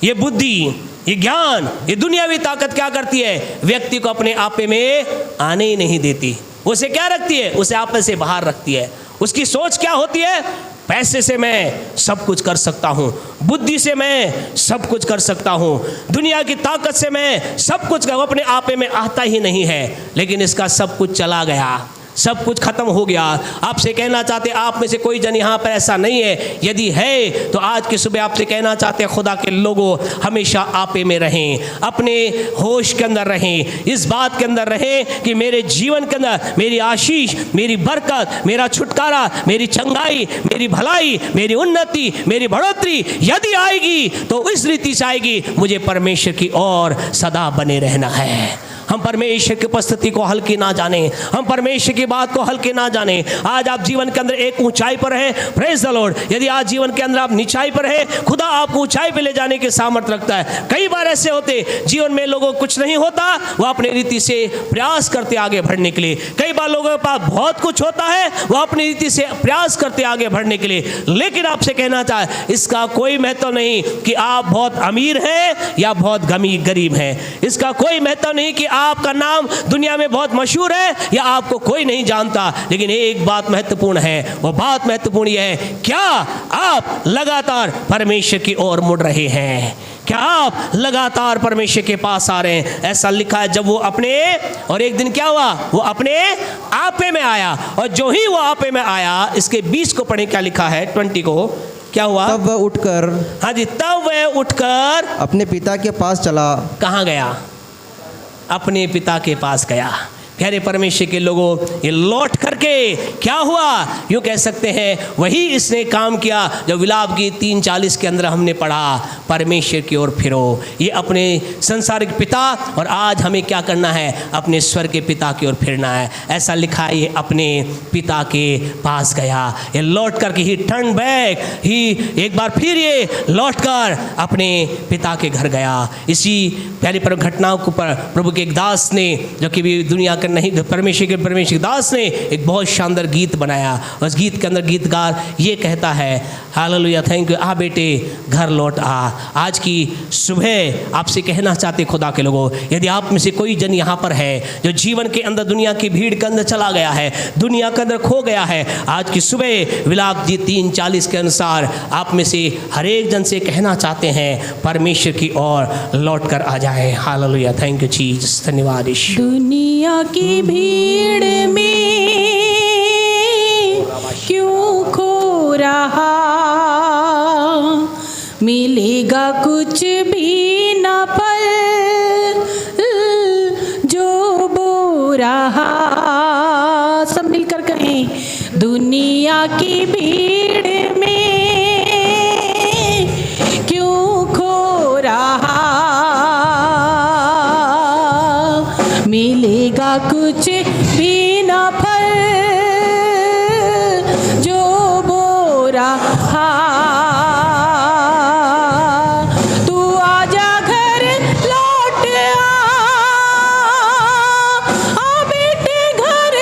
ये बुद्धि, ये ज्ञान, ये दुनियावी ताकत क्या करती है, व्यक्ति को अपने आपे में आने ही नहीं देती। उसे क्या रखती है, उसे आपे से बाहर रखती है। उसकी सोच क्या होती है, पैसे से मैं सब कुछ कर सकता हूँ, बुद्धि से मैं सब कुछ कर सकता हूँ, दुनिया की ताकत से मैं सब कुछ कर, अपने आपे में आता ही नहीं है। लेकिन इसका सब कुछ चला गया, सब कुछ खत्म हो गया। आपसे कहना चाहते आप में से कोई जन यहाँ पर ऐसा नहीं है, यदि है तो आज की सुबह आपसे कहना चाहते हैं, खुदा के लोगों हमेशा आपे में रहें, अपने होश के अंदर रहें, इस बात के अंदर रहें कि मेरे जीवन के अंदर मेरी आशीष, मेरी बरकत, मेरा छुटकारा, मेरी चंगाई, मेरी भलाई, मेरी उन्नति, मेरी बढ़ोतरी यदि आएगी तो इस रीति से आएगी, मुझे परमेश्वर की ओर सदा बने रहना है। हम परमेश्वर की उपस्थिति को हल्की ना जाने, हम परमेश्वर की बात को हल्की ना जाने। आज आप जीवन के अंदर एक ऊंचाई पर हैं, प्रेज द लॉर्ड। यदि आज जीवन के अंदर आप नीचाई पर हैं, खुदा आपको ऊंचाई पे ले जाने के सामर्थ्य रखता है। कई बार ऐसे होते जीवन में लोगों को कुछ नहीं होता, वो अपनी रीति से प्रयास करते आगे बढ़ने के लिए। कई बार लोगों के पास बहुत कुछ होता है, वो अपनी रीति से प्रयास करते आगे बढ़ने के लिए। लेकिन आपसे कहना चाहे, इसका कोई महत्व नहीं कि आप बहुत अमीर हैं या बहुत गरीब हैं। इसका कोई महत्व नहीं कि आपका नाम दुनिया में बहुत मशहूर है या आपको कोई नहीं जानता। लेकिन एक बात महत्वपूर्ण है, वो बात महत्वपूर्ण यह है, क्या आप लगातार परमेश्वर की ओर मुड़ रहे हैं? क्या आप लगातार परमेश्वर के पास आ रहे हैं? ऐसा लिखा है, जब वो अपने, और एक दिन क्या हुआ, वो अपने आपे में आया, और जो ही वो आपे में आया, इसके 20 को पढ़े, क्या लिखा है 20 को, क्या हुआ? तब वह उठकर, हाँ जी, तब वह उठकर अपने पिता के पास चला। कहाँ गया? अपने पिता के पास गया। प्यारे परमेश्वर के लोगों, ये लौट करके क्या हुआ? यूँ कह सकते हैं, वही इसने काम किया जो विलाप की 3:40 के अंदर हमने पढ़ा, परमेश्वर की ओर फिरो। ये अपने संसारिक पिता, और आज हमें क्या करना है? अपने स्वर्ग के पिता की ओर फिरना है। ऐसा लिखा है, ये अपने पिता के पास गया। ये लौट कर ही टर्न बैक, ही एक बार फिर ये लौट कर अपने पिता के घर गया। इसी प्यारी पर घटनाओं के ऊपर प्रभु के एक दास ने, जो कि भी दुनिया का नहीं, परमेश्वर के दास ने एक बहुत शानदार गीत बनाया। उस गीत के अंदर गीतकार ये कहता है, हालेलुया, थैंक यू, आ बेटे घर लौट आ। आज की सुबह आपसे कहना चाहते खुदा के लोगों, यदि आप में से कोई जन यहाँ पर है जो जीवन के अंदर दुनिया की भीड़ के अंदर चला गया है, दुनिया के अंदर खो गया है, आज की सुबह विलाप जी 3:40 के अनुसार आप में से हर एक जन से कहना चाहते हैं, परमेश्वर की ओर लौट कर आ जाए। हालेलुया, थैंक यू जीसस, धन्यवाद यीशु। दुनिया की भीड़ में क्यों खो रहा, मिलेगा कुछ भी न पल जो बो रहा। सब मिलकर कहें, दुनिया की भीड़ में क्यों खो रहा, मिलेगा कुछ भी न फल जो बो रहा। तू आजा घर लौट आ बेटे घर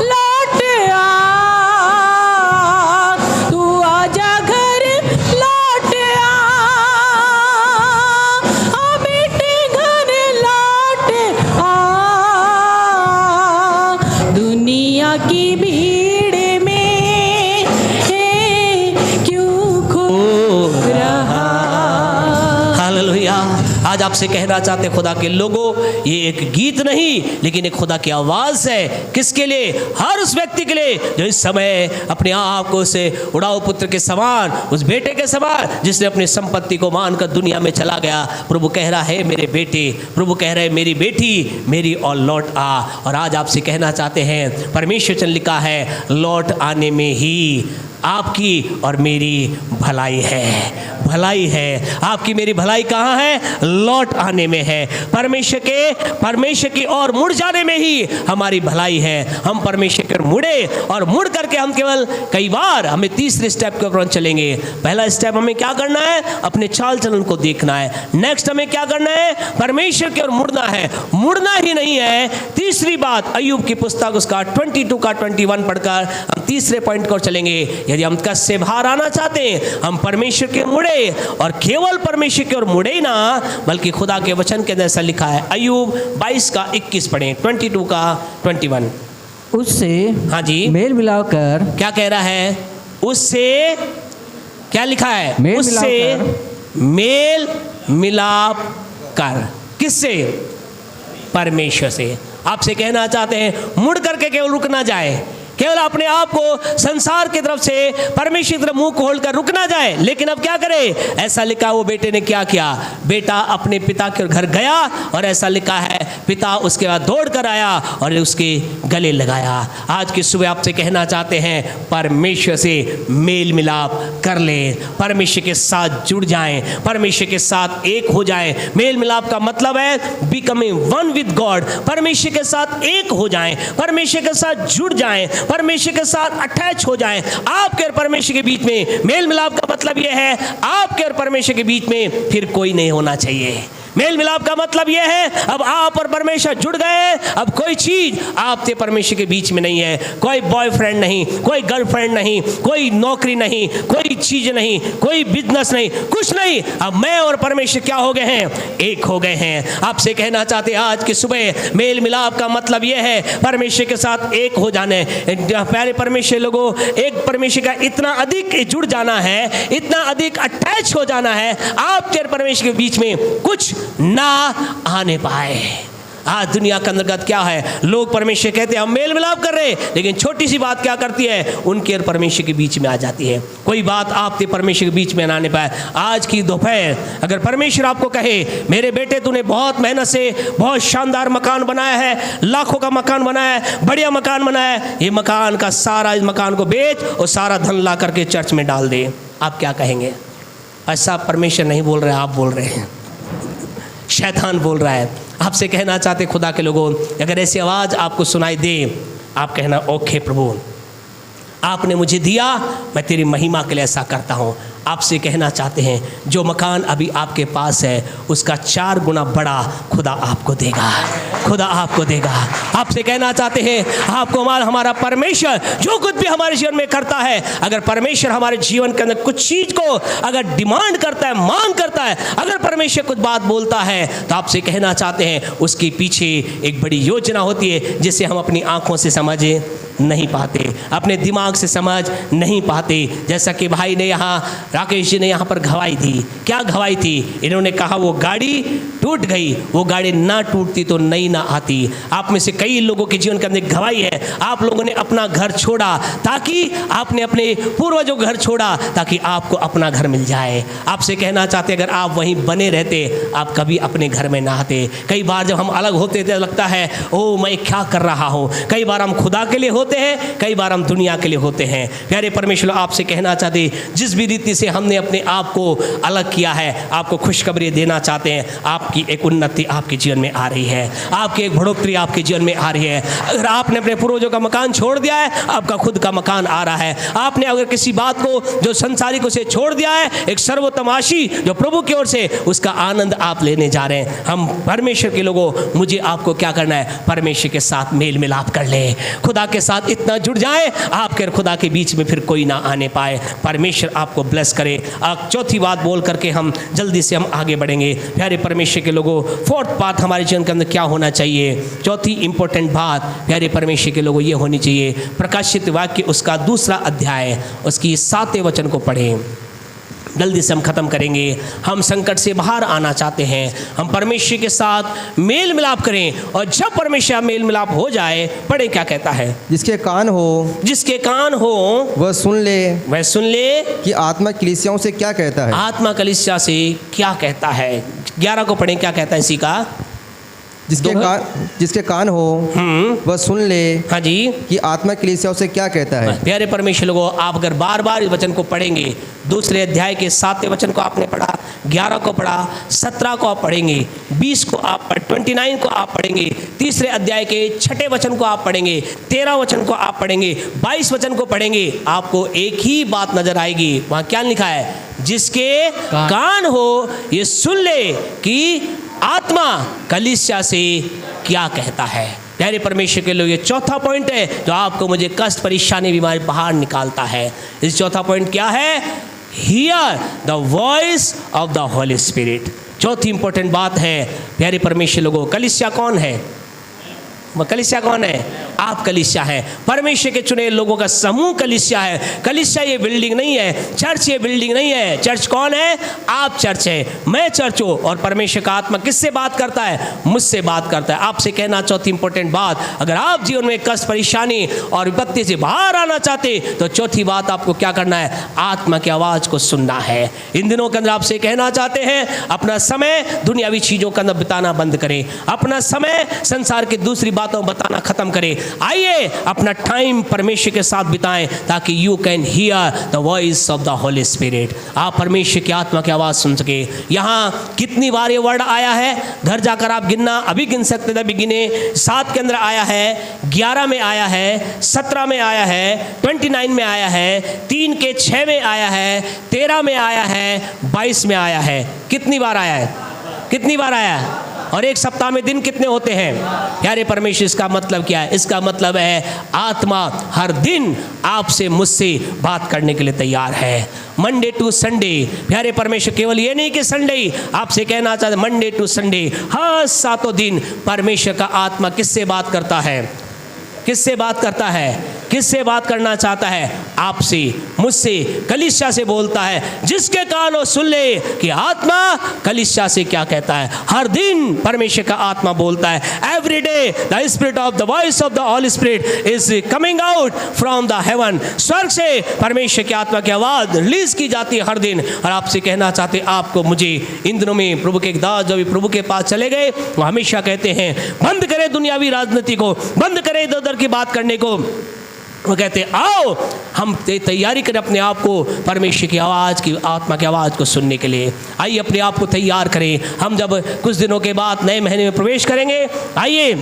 लौट आ। तू आजा घर लौट आ बेटे घर लौट आ। दुनिया की भीड़ में क्यों खो रहा। हालेलुया। आज आपसे कहना चाहते खुदा के लोगों, ये एक गीत नहीं लेकिन एक खुदा की आवाज़ है। किसके लिए? हर उस व्यक्ति के लिए जो इस समय अपने आप को उसे उड़ाऊ पुत्र के समान, उस बेटे के समान, जिसने अपनी संपत्ति को मानकर दुनिया में चला गया। प्रभु कह रहा है, मेरे बेटे, प्रभु कह रहे हैं, मेरी बेटी, मेरी और लौट आ। और आज आपसे कहना चाहते हैं, परमेश्वर वचन लिखा है, लौट आने में ही आपकी और मेरी भलाई है। भलाई है, आपकी मेरी भलाई कहाँ है? लौट आने में है। परमेश्वर की ओर मुड़ जाने में ही हमारी भलाई है। हम परमेश्वर की ओर मुड़े, और मुड़ करके हम केवल कई बार हमें तीसरे स्टेप के ऊपर चलेंगे। पहला स्टेप हमें क्या करना है? अपने चाल चलन को देखना है। नेक्स्ट हमें क्या करना है? परमेश्वर की ओर मुड़ना है। मुड़ना ही नहीं है, तीसरी बात, अय्यूब की पुस्तक उसका 22 का 21 पढ़कर हम तीसरे पॉइंट को चलेंगे। यदि हम कष्ट से बाहर आना चाहते हैं, हम परमेश्वर की ओर मुड़े, और केवल परमेश्वर की ओर मुड़े ही ना, बल्कि खुदा के वचन के अंदर ऐसा लिखा है, अय्यूब 22 का 21 पढ़ें, 22 का 21। उससे, हाँ जी, मेल मिलाकर, क्या कह रहा है? उससे क्या लिखा है? मेल उससे मेल मिलाप कर। किससे? परमेश्वर से। आपसे कहना चाहते हैं, मुड़ करके केवल रुक ना जाए, केवल अपने आप को संसार की तरफ से परमेश्वर की तरफ मुंह खोल कर रुक ना जाए। लेकिन अब क्या करे? ऐसा लिखा वो बेटे ने क्या किया? बेटा अपने पिता के घर गया और ऐसा लिखा है पिता उसके बाद दौड़ कर आया और उसके गले लगाया। आज की सुबह आपसे कहना चाहते हैं परमेश्वर से मेल मिलाप कर ले, परमेश्वर के साथ जुड़ जाएं, परमेश्वर के साथ एक हो जाएं। मेल मिलाप का मतलब है बिकमिंग वन विद गॉड। परमेश्वर के साथ एक हो जाएं, परमेश्वर के साथ जुड़ जाएं, परमेश्वर के साथ अटैच हो जाएं। आपके और परमेश्वर के बीच में मेल मिलाप का मतलब यह है आपके और परमेश्वर के बीच में फिर कोई नहीं होना चाहिए। मेल मिलाप का मतलब यह है अब आप और परमेश्वर जुड़ गए, अब कोई चीज आपसे परमेश्वर के बीच में नहीं है। कोई बॉयफ्रेंड नहीं, कोई गर्लफ्रेंड नहीं, कोई नौकरी नहीं, कोई चीज नहीं, कोई बिजनेस नहीं, कुछ नहीं। अब मैं और परमेश्वर क्या हो गए हैं? एक हो गए हैं। आपसे कहना चाहते हैं आज की सुबह मेल मिलाप का मतलब यह है परमेश्वर के साथ एक हो जाने। प्यारे परमेश्वर लोगों, एक परमेश्वर का इतना अधिक जुड़ जाना है, इतना अधिक अटैच हो जाना है आपके और परमेश्वर के बीच में कुछ ना आने पाए। आज दुनिया के अंतर्गत क्या है? लोग परमेश्वर कहते हैं हम मेल मिलाप कर रहे हैं, लेकिन छोटी सी बात क्या करती है? उनके और परमेश्वर के बीच में आ जाती है। कोई बात आपके परमेश्वर के बीच में ना आने पाए। आज की दोपहर अगर परमेश्वर आपको कहे मेरे बेटे तूने बहुत मेहनत से बहुत शानदार मकान बनाया है, लाखों का मकान बनाया है, बढ़िया मकान बनाया है, ये मकान का सारा इस मकान को बेच और सारा धन ला करके चर्च में डाल दे, आप क्या कहेंगे? ऐसा परमेश्वर नहीं बोल रहे, आप बोल रहे हैं, शैतान बोल रहा है। आपसे कहना चाहते खुदा के लोगों, अगर ऐसी आवाज़ आपको सुनाई दे, आप कहना ओके प्रभु, आपने मुझे दिया, मैं तेरी महिमा के लिए ऐसा करता हूँ। आपसे कहना चाहते हैं जो मकान अभी आपके पास है उसका 4 गुना बड़ा खुदा आपको देगा, खुदा आपको देगा। आपसे कहना चाहते हैं आपको हमारा परमेश्वर जो कुछ भी हमारे जीवन में करता है, अगर परमेश्वर हमारे जीवन के अंदर कुछ चीज़ को अगर डिमांड करता है, मांग करता है, अगर परमेश्वर कुछ बात बोलता है, तो आपसे कहना चाहते हैं उसके पीछे एक बड़ी योजना होती है जिसे हम अपनी आंखों से समझ नहीं पाते, अपने दिमाग से समझ नहीं पाते। जैसा कि भाई ने यहाँ, राकेश जी ने यहाँ पर गवाही दी। क्या गवाही थी? इन्होंने कहा वो गाड़ी टूट गई, वो गाड़ी ना टूटती तो नई ना आती। आप में से कई लोगों के जीवन के अंदर गवाही है, आप लोगों ने अपना घर छोड़ा ताकि आपने अपने पूर्वजों का घर छोड़ा ताकि आपको अपना घर मिल जाए। आपसे कहना चाहते अगर आप वहीं बने रहते आप कभी अपने घर में ना आते। कई बार जब हम अलग होते थे लगता है ओ मैं क्या कर रहा हूँ। कई बार हम खुदा के लिए होते हैं, कई बार हम दुनिया के लिए होते हैं। प्यारे परमेश्वर आपसे कहना चाहते जिस भी रीति से हमने अपने आप को अलग किया है, आपको खुशखबरी देना चाहते हैं आपकी एक उन्नति आपके जीवन में आ रही है, आपकी एक बढ़ोतरी आपके जीवन में आ रही है। अगर आपने अपने पूर्वजों का मकान छोड़ दिया है, आपका खुद का मकान आ रहा है। आपने अगर किसी बात को जो संसारिक से छोड़ दिया है, एक सर्वोत्तम आशीष जो प्रभु की ओर से, उसका आनंद आप लेने जा रहे हैं। हम परमेश्वर के लोगों, मुझे आपको क्या करना है? परमेश्वर के साथ मेल मिलाप कर ले, खुदा के साथ इतना जुड़ जाए आपके और खुदा के बीच में फिर कोई ना आने पाए। परमेश्वर आपको ब्लेस करे। चौथी बात बोल करके हम जल्दी से हम आगे बढ़ेंगे। प्यारे परमेश्वर के लोगों, फोर्थ बात हमारे जीवन के अंदर क्या होना चाहिए? चौथी इंपॉर्टेंट बात प्यारे परमेश्वर के लोगों ये होनी चाहिए। प्रकाशित वाक्य उसका 2 अध्याय उसकी 7वें वचन को पढ़ें। जल्दी से हम खत्म करेंगे। हम संकट से बाहर आना चाहते हैं, हम परमेश्वर के साथ मेल मिलाप करें, और जब परमेश्वर मेल मिलाप हो जाए, पढ़े क्या कहता है? जिसके कान हो वह सुन ले कि आत्मा कलीसियाओं से क्या कहता है। आत्मा कलीसिया से क्या कहता है? 11 को पढ़ें क्या कहता है इसी का। जिसके कान हो वह सुन ले, हाँ जी, कि आत्मा कलीसियाओं से क्या कहता है। प्यारे परमेश्वर लोगों, आप अगर बार बार इस वचन को पढ़ेंगे, 2 अध्याय के 7वें वचन को आपने पढ़ा, 11 को पढ़ा, 17 को आप पढ़ेंगे, 20 को आप 29 को आप पढ़ेंगे, 3 अध्याय के 6 वचन को आप पढ़ेंगे, 13 वचन को आप पढ़ेंगे, 22 वचन को पढ़ेंगे, आपको एक ही बात नजर आएगी। वहाँ क्या लिखा है? जिसके कान हो ये सुन ले कि आत्मा कलीसिया से क्या कहता है। प्यारे परमेश्वर के लोग, ये चौथा पॉइंट है जो आपको मुझे कष्ट, परेशानी, बीमारी बाहर निकालता है। इस चौथा पॉइंट क्या है? Here the voice of the Holi spirit. चौथी इंपॉर्टेंट बात है प्यारे परमेश्वर लोगों, कलीसिया कौन है? कलीसिया कौन है? आप कलीसिया है, परमेश्वर के चुने लोगों का समूह कलीसिया है। कलीसिया ये बिल्डिंग नहीं है, चर्च ये बिल्डिंग नहीं है। चर्च कौन है? आप चर्च है, मैं चर्च हूँ। और परमेश्वर का आत्मा किससे बात करता है? मुझसे बात करता है। आपसे कहना चौथी इंपॉर्टेंट बात, अगर आप जीवन में कष्ट, परेशानी और विपत्ति से बाहर आना चाहते तो चौथी बात आपको क्या करना है? आत्मा की आवाज़ को सुनना है। इन दिनों के अंदर आपसे कहना चाहते हैं, अपना समय दुनियावी चीज़ों के अंदर बिताना बंद करें, अपना समय संसार की दूसरी बातों बताना खत्म करें। आइए अपना टाइम परमेश्वर के साथ बिताएं ताकि you can hear the voice of the Holi spirit. आप परमेश्वर की आत्मा की आवाज़ सुन सके। यहाँ कितनी बार ये वर्ड आया है? घर जाकर आप गिनना, अभी गिन सकते थे, अभी गिने। 7 के अंदर आया है, 11 में आया है, 17 में आया है, 29 में आया है, 3 के 6 में आया है, 13 में आया है, 22 में आया है। कितनी बार आया है? कितनी बार आया है? और एक सप्ताह में दिन कितने होते हैं? प्यारे परमेश्वर, इसका मतलब क्या है? इसका मतलब है आत्मा हर दिन आपसे, मुझसे बात करने के लिए तैयार है। Monday to Sunday. प्यारे परमेश्वर, केवल ये नहीं कि संडे, आपसे कहना चाहते मंडे टू संडे, हर 7 दिन परमेश्वर का आत्मा किससे बात करता है? किससे बात करता है? किससे बात करना चाहता है? आपसे, मुझसे, कलीसिया से बोलता है। जिसके कान हो सुन ले कि आत्मा कलीसिया से क्या कहता है। हर दिन परमेश्वर का आत्मा बोलता है। Every day the spirit of the voice of the Holi spirit is coming out from the haven. स्वर्ग से परमेश्वर की आत्मा की आवाज़ रिलीज की जाती है हर दिन। और आपसे कहना चाहते, आपको, मुझे, इन दिनों में प्रभु के एक दास जो भी प्रभु के पास चले गए, वो हमेशा कहते हैं बंद करें दुनियावी राजनीति को, बंद करें इधर उधर की बात करने को। वो कहते हैं आओ हम तैयारी करें अपने आप को परमेश्वर की आवाज़ की, आत्मा की आवाज़ को सुनने के लिए। आइए अपने आप को तैयार करें। हम जब कुछ दिनों के बाद नए महीने में प्रवेश करेंगे, आइए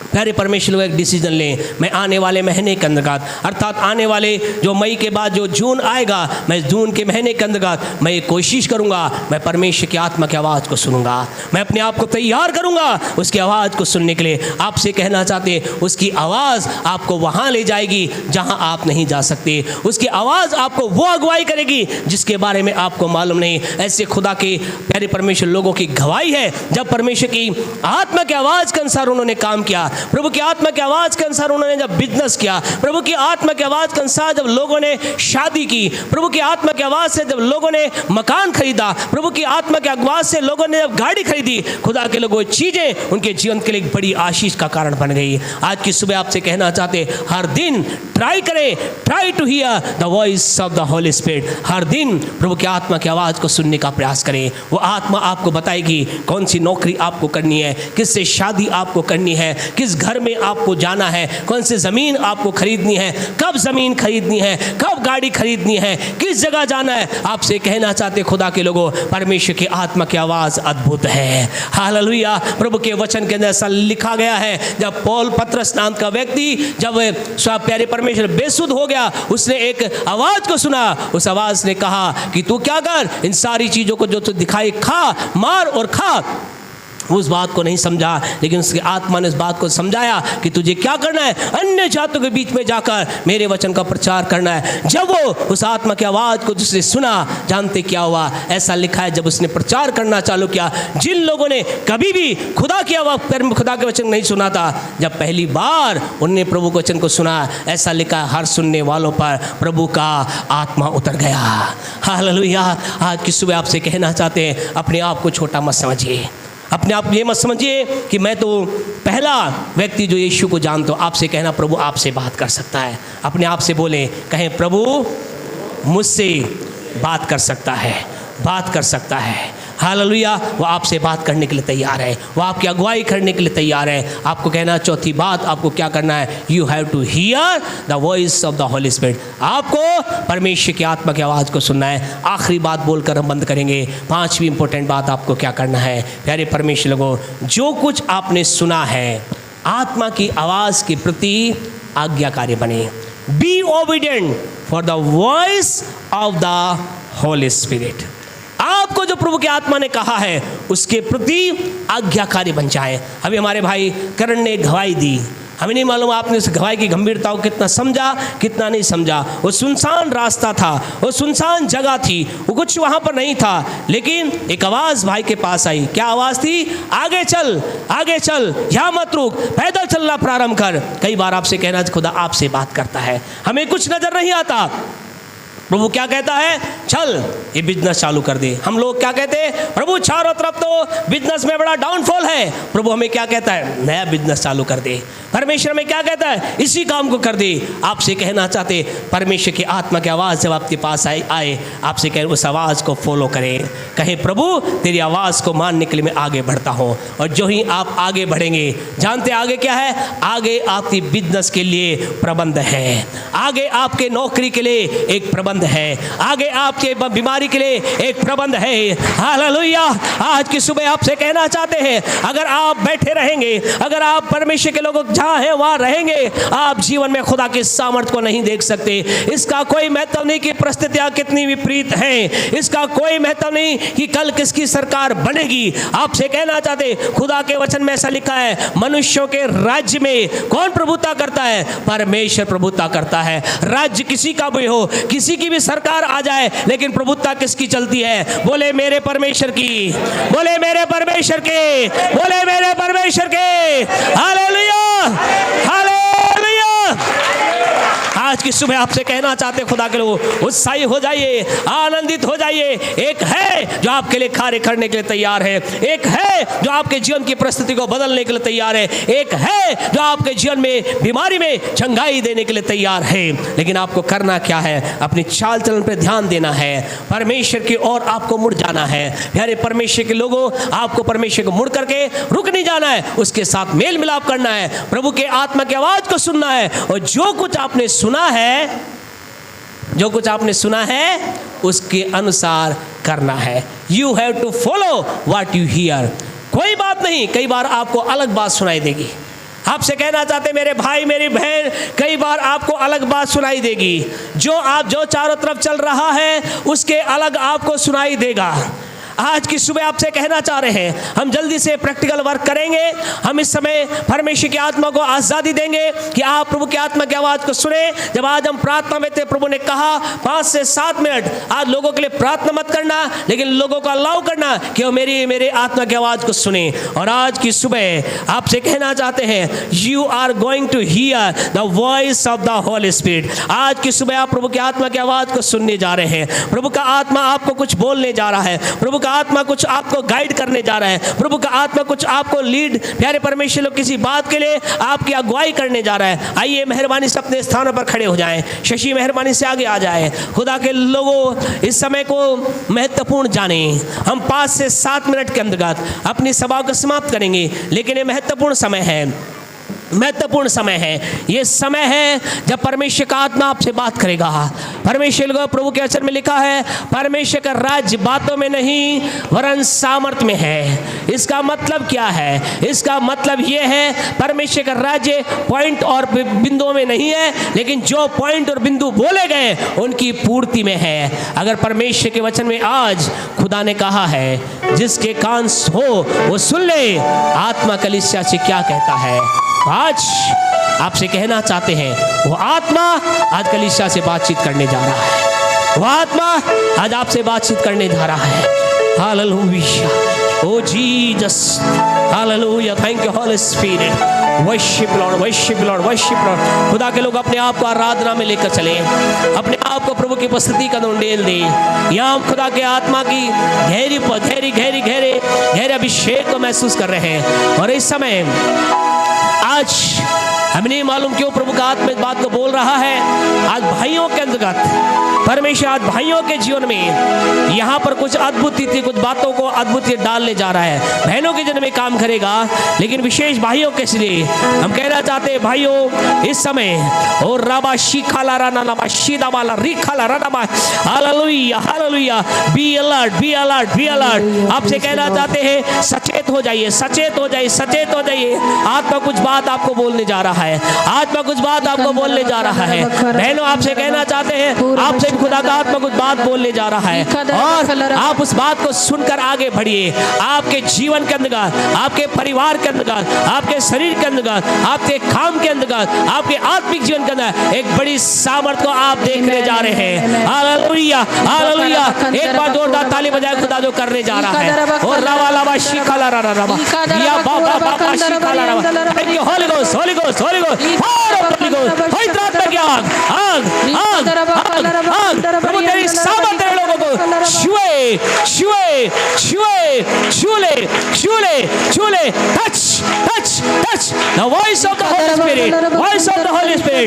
प्यारे परमेश्वर लोग एक डिसीजन लें। मैं आने वाले महीने के अंतर्गत, अर्थात आने वाले जो मई के बाद जो जून आएगा, मैं जून के महीने के अंतर्गत मैं ये कोशिश करूंगा, मैं परमेश्वर की आत्मा की आवाज़ को सुनूंगा। मैं अपने आप को तैयार करूंगा उसकी आवाज़ को सुनने के लिए। आपसे कहना चाहते हैं, उसकी आवाज़ आपको वहाँ ले जाएगी जहाँ आप नहीं जा सकते। उसकी आवाज़ आपको वो अगुवाई करेगी जिसके बारे में आपको मालूम नहीं। ऐसे खुदा के प्यारे परमेश्वर लोगों की गवाही है, जब परमेश्वर की आत्मा की आवाज़ के अनुसार उन्होंने काम किया, प्रभु की आत्मा की आवाज़ के अनुसार उन्होंने जब बिजनेस किया, प्रभु की आत्मा की आवाज़ के अनुसार जब लोगों ने शादी की, प्रभु की आत्मा की आवाज़ से जब लोगों ने मकान खरीदा, प्रभु की आत्मा की आवाज़ से लोगों ने जब गाड़ी खरीदी, खुदा के लोगों चीज़ें उनके जीवन के लिए एक बड़ी आशीष का कारण बन गई। आज की सुबह आपसे कहना चाहते, हर दिन ट्राई करें, try to hear the voice of the Holi spirit. हर दिन प्रभु की आत्मा की आवाज़ को सुनने का प्रयास करें। वो आत्मा आपको बताएगी कौन सी नौकरी आपको करनी है, किससे शादी आपको करनी है, किस घर में आपको जाना है, कौन सी ज़मीन आपको खरीदनी है, कब ज़मीन खरीदनी है, कब गाड़ी खरीदनी है, किस जगह जाना है। आपसे कहना चाहते खुदा के लोगों, परमेश्वर की आत्मा की आवाज़ अद्भुत है। हालेलुया। प्रभु के वचन के अंदर ऐसा लिखा गया है, जब पौल पतरस नाम का व्यक्ति जब प्यारे परमेश्वर बेसुध हो गया, उसने एक आवाज़ को सुना। उस आवाज़ ने कहा कि तू क्या कर, इन सारी चीज़ों को जो तू दिखाई खा, मार और खा। उस बात को नहीं समझा, लेकिन उसकी आत्मा ने उस बात को समझाया कि तुझे क्या करना है, अन्य जातों के बीच में जाकर मेरे वचन का प्रचार करना है। जब वो उस आत्मा की आवाज़ को जिसने सुना, जानते क्या हुआ? ऐसा लिखा है, जब उसने प्रचार करना चालू किया, जिन लोगों ने कभी भी खुदा की आवाज़, खुदा के वचन नहीं सुना था, जब पहली बार उनने प्रभु के वचन को सुना, ऐसा लिखा है, हर सुनने वालों पर प्रभु का आत्मा उतर गया। हालेलुया। आज की सुबह आपसे कहना चाहते हैं, अपने आप को छोटा मत समझिए, अपने आप ये मत समझिए कि मैं तो पहला व्यक्ति जो यीशु को जानता हूँ। आपसे कहना, प्रभु आपसे बात कर सकता है। अपने आप से बोले, कहें प्रभु मुझसे बात कर सकता है, बात कर सकता है। हालेलुया। वो आपसे बात करने के लिए तैयार है, वो आपकी अगुवाई करने के लिए तैयार है। आपको कहना, चौथी बात आपको क्या करना है, you have to hear the voice of the Holi Spirit. आपको परमेश्वर की आत्मा की आवाज़ को सुनना है। आखिरी बात बोलकर हम बंद करेंगे। 5वीं इंपॉर्टेंट बात आपको क्या करना है, प्यारे परमेश्वर लोगों, जो कुछ आपने सुना है, आत्मा की आवाज़ के प्रति आज्ञाकारी बने। Be obedient for the voice of the Holi Spirit. आपको जो प्रभु की आत्मा ने कहा है उसके प्रति आज्ञाकारी बन जाए। अभी हमारे भाई करण ने गवाही दी, हमें नहीं मालूम आपने उस गवाही की गंभीरता को कितना समझा, कितना नहीं समझा। वो सुनसान रास्ता था, वो सुनसान जगह थी, वो कुछ वहाँ पर नहीं था, लेकिन एक आवाज़ भाई के पास आई। क्या आवाज़ थी? आगे चल, आगे चल, यहाँ मत रुक, पैदल चलना प्रारंभ कर। कई बार आपसे कहना खुदा आपसे बात करता है, हमें कुछ नज़र नहीं आता, प्रभु क्या कहता है? चल ये बिजनेस चालू कर दे। हम लोग क्या कहते हैं? प्रभु चारों तरफ तो बिजनेस में बड़ा डाउनफॉल है। प्रभु हमें क्या कहता है? नया बिजनेस चालू कर दे। परमेश्वर में क्या कहता है? इसी काम को कर दे। आपसे कहना चाहते परमेश्वर की आत्मा की आवाज़ जब आपके पास आए आपसे कहे उस आवाज़ को फॉलो करें। कहे प्रभु तेरी आवाज़ को मानने के लिए मैं आगे बढ़ता हूँ। और जो ही आप आगे बढ़ेंगे, जानते आगे क्या है? आगे आपकी बिजनेस के लिए प्रबंध है, आगे आपके नौकरी के लिए एक प्रबंध है, आगे आपके बीमारी के लिए एक प्रबंध है। हालेलुया। आज की सुबह आपसे कहना चाहते हैं, अगर आप बैठे रहेंगे, अगर आप परमेश्वर के लोग जहां हैं वहां रहेंगे, आप जीवन में खुदा के सामर्थ्य को नहीं देख सकते। इसका कोई महत्व नहीं कि परिस्थितियां कितनी विपरीत हैं, इसका कोई महत्व नहीं कि कल किसकी सरकार बनेगी। आपसे कहना चाहते, खुदा के वचन में ऐसा लिखा है, मनुष्यों के राज्य में कौन प्रभुता करता है? परमेश्वर प्रभुता करता है। राज्य किसी का भी हो, किसी की भी सरकार आ जाए, लेकिन प्रभुता किसकी चलती है? बोले मेरे परमेश्वर की, बोले मेरे परमेश्वर के, बोले मेरे परमेश्वर के। Hallelujah, hallelujah. आज की सुबह आपसे कहना चाहते खुदा के लोग, उत्साही हो जाइए, आनंदित हो जाइए। एक है जो आपके लिए कार्य करने के लिए तैयार है, एक है जो आपके जीवन की परिस्थिति को बदलने के लिए तैयार है, एक है जो आपके जीवन में बीमारी में चंगाई देने के लिए तैयार है। लेकिन आपको करना क्या है? अपनी चाल चलन पर ध्यान देना है, परमेश्वर की ओर आपको मुड़ जाना है। प्यारे परमेश्वर के लोगों, आपको परमेश्वर को मुड़ करके रुक नहीं जाना है, उसके साथ मेल मिलाप करना है, प्रभु के आत्मा की आवाज को सुनना है, और जो कुछ आपने सुना है, जो कुछ आपने सुना है उसके अनुसार करना है। You have to follow what you hear. कोई बात नहीं, कई बार आपको अलग बात सुनाई देगी। आपसे कहना चाहते मेरे भाई मेरी बहन, कई बार आपको अलग बात सुनाई देगी। जो चारों तरफ चल रहा है उसके अलग आपको सुनाई देगा। आज की सुबह आपसे कहना चाह रहे हैं, हम जल्दी से प्रैक्टिकल वर्क करेंगे। हम इस समय परमेश्वर की आत्मा को आज़ादी देंगे कि आप प्रभु की आत्मा की आवाज़ को सुने। जब आज हम प्रार्थना में थे, प्रभु ने कहा 5 से 7 मिनट आज लोगों के लिए प्रार्थना मत करना, लेकिन लोगों को अलाउ करना कि वो मेरे आत्मा की आवाज़ को सुने। और आज की सुबह आपसे कहना चाहते हैं, you are going to hear the voice of the Holi Spirit. आज की सुबह आप प्रभु की आत्मा की आवाज़ को सुनने जा रहे हैं। प्रभु का आत्मा आपको कुछ बोलने जा रहा है, प्रभु आत्मा कुछ आपको गाइड करने जा रहा है, प्रभु का आत्मा कुछ आपको लीड, प्यारे परमेश्वर लोग किसी बात के लिए आपकी अगुवाई करने जा रहा है। आइए मेहरबानी से अपने स्थानों पर खड़े हो जाएं। शशि मेहरबानी से आगे आ जाए। खुदा के लोगों, इस समय को महत्वपूर्ण जाने। हम 5 से 7 मिनट के अंतर्गत अपनी सभा को समाप्त करेंगे, लेकिन ये महत्वपूर्ण समय है, महत्वपूर्ण समय है। ये समय है जब परमेश्वर का आत्मा आपसे बात करेगा। परमेश्वर को प्रभु के वचन में लिखा है, परमेश्वर का राज्य बातों में नहीं वरन सामर्थ में है। इसका मतलब क्या है? इसका मतलब ये है, परमेश्वर का राज्य पॉइंट और बिंदुओं में नहीं है, लेकिन जो पॉइंट और बिंदु बोले गए उनकी पूर्ति में है। अगर परमेश्वर के वचन में आज खुदा ने कहा है, जिसके कान हो वो सुन ले, आत्मा कलीसिया से क्या कहता है। आज आपसे कहना चाहते हैं, वो आत्मा आज कलीसिया से बातचीत करने जा रहा है। वो आत्मा आज आपसे बातचीत करने जा रहा है। Hallelujah, oh Jesus, hallelujah, thank you Holy Spirit. Worship Lord, worship Lord, worship Lord. खुदा के लोग अपने आप को आराधना में लेकर चले, अपने आप को प्रभु की उपस्थिति का उंडेल दे। यहाँ हम खुदा के आत्मा की गहरे अभिषेक को महसूस कर रहे हैं। और इस समय आज हमें नहीं मालूम क्यों प्रभु का आत्मा इस बात को बोल रहा है। आज भाइयों के अंतर्गत परमेश्वर आज भाइयों के जीवन में यहाँ पर कुछ अद्भुत रीति, कुछ बातों को अद्भुत डालने जा रहा है। बहनों के जीवन में काम करेगा, लेकिन विशेष भाइयों के लिए हम कहना चाहते हैं, भाइयों इस समय और राबा शिखाला राना नामा शीदा वाला रिखाला राना, hallelujah, hallelujah, be alert, be alert, be alert. आपसे कहना चाहते हैं, सचेत हो जाइए, सचेत हो जाइए, सचेत हो जाइए। आत्मा कुछ बात आपको बोलने जा रहा है। है। आत्मा कुछ बात आपको बोलने जा रहा है। बहनों, आपसे कहना चाहते हैं, आपसे भी खुदा का आत्मा कुछ बात बोलने जा रहा है और आप उस बात को सुनकर आगे बढ़िए। आपके जीवन के अंदर, आपके परिवार के अंदर, आपके शरीर के अंदर, आपके काम के अंदर, आपके आत्मिक जीवन के अंदर एक बड़ी सामर्थ को आप देखने जा रहे हैं। Hallelujah, hallelujah. एक बार जोरदार ताली बजाए खुदा जो करने जा रहा है। और रवा लवा शिकाला रा रवा या बाबा बाबा शिकाला रवा। Thank you Holi ghost, Holi ghost, Holi ghost, Holi ghost, पवित्र आत्मा की आग, आग, आग, आग, आग। प्रभु तेरी सामर्थ तेरे लोगों को छुए, छुए, छुए, छूले, छूले, छूले, touch, touch, touch. The voice of the Holy Spirit, voice of the Holy Spirit।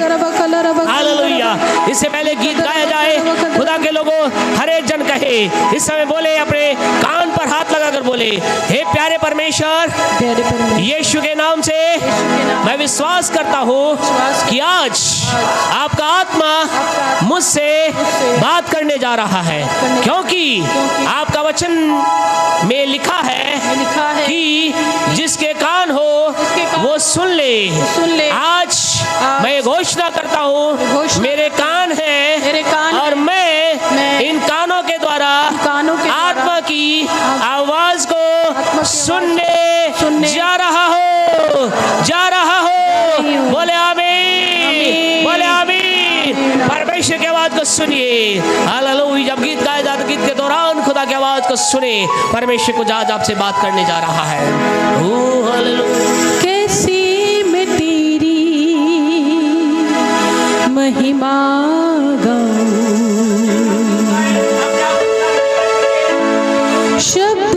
Hallelujah. इससे पहले गीत गाया जाए, खुदा के लोगों हर एक जन कहे, इस समय बोले, अपने कान पर हाथ लगाकर बोले, हे प्यारे परमेश्वर, यीशु के नाम से मैं विश्वास करता हूँ कि आज आपका आत्मा मुझसे बात करने जा रहा है, क्योंकि आपका वचन में लिखा है कि जिसके कान हो वो सुन ले। आज मैं घोषणा करता हूँ, मेरे कान हैं और मैं इन कानों के द्वारा आत्मा की आवाज को सुनने जा रहा हूँ, जा रहा हूँ। बोले आमीन, बोले आमीन। परमेश्वर की आवाज को सुनिए। हालेलुया। जब गीत गाया जाता, गीत के दौरान खुदा की आवाज को सुने। परमेश्वर को आज आपसे बात करने जा रहा है। कैसी मैं तेरी महिमा गाऊं, शब्द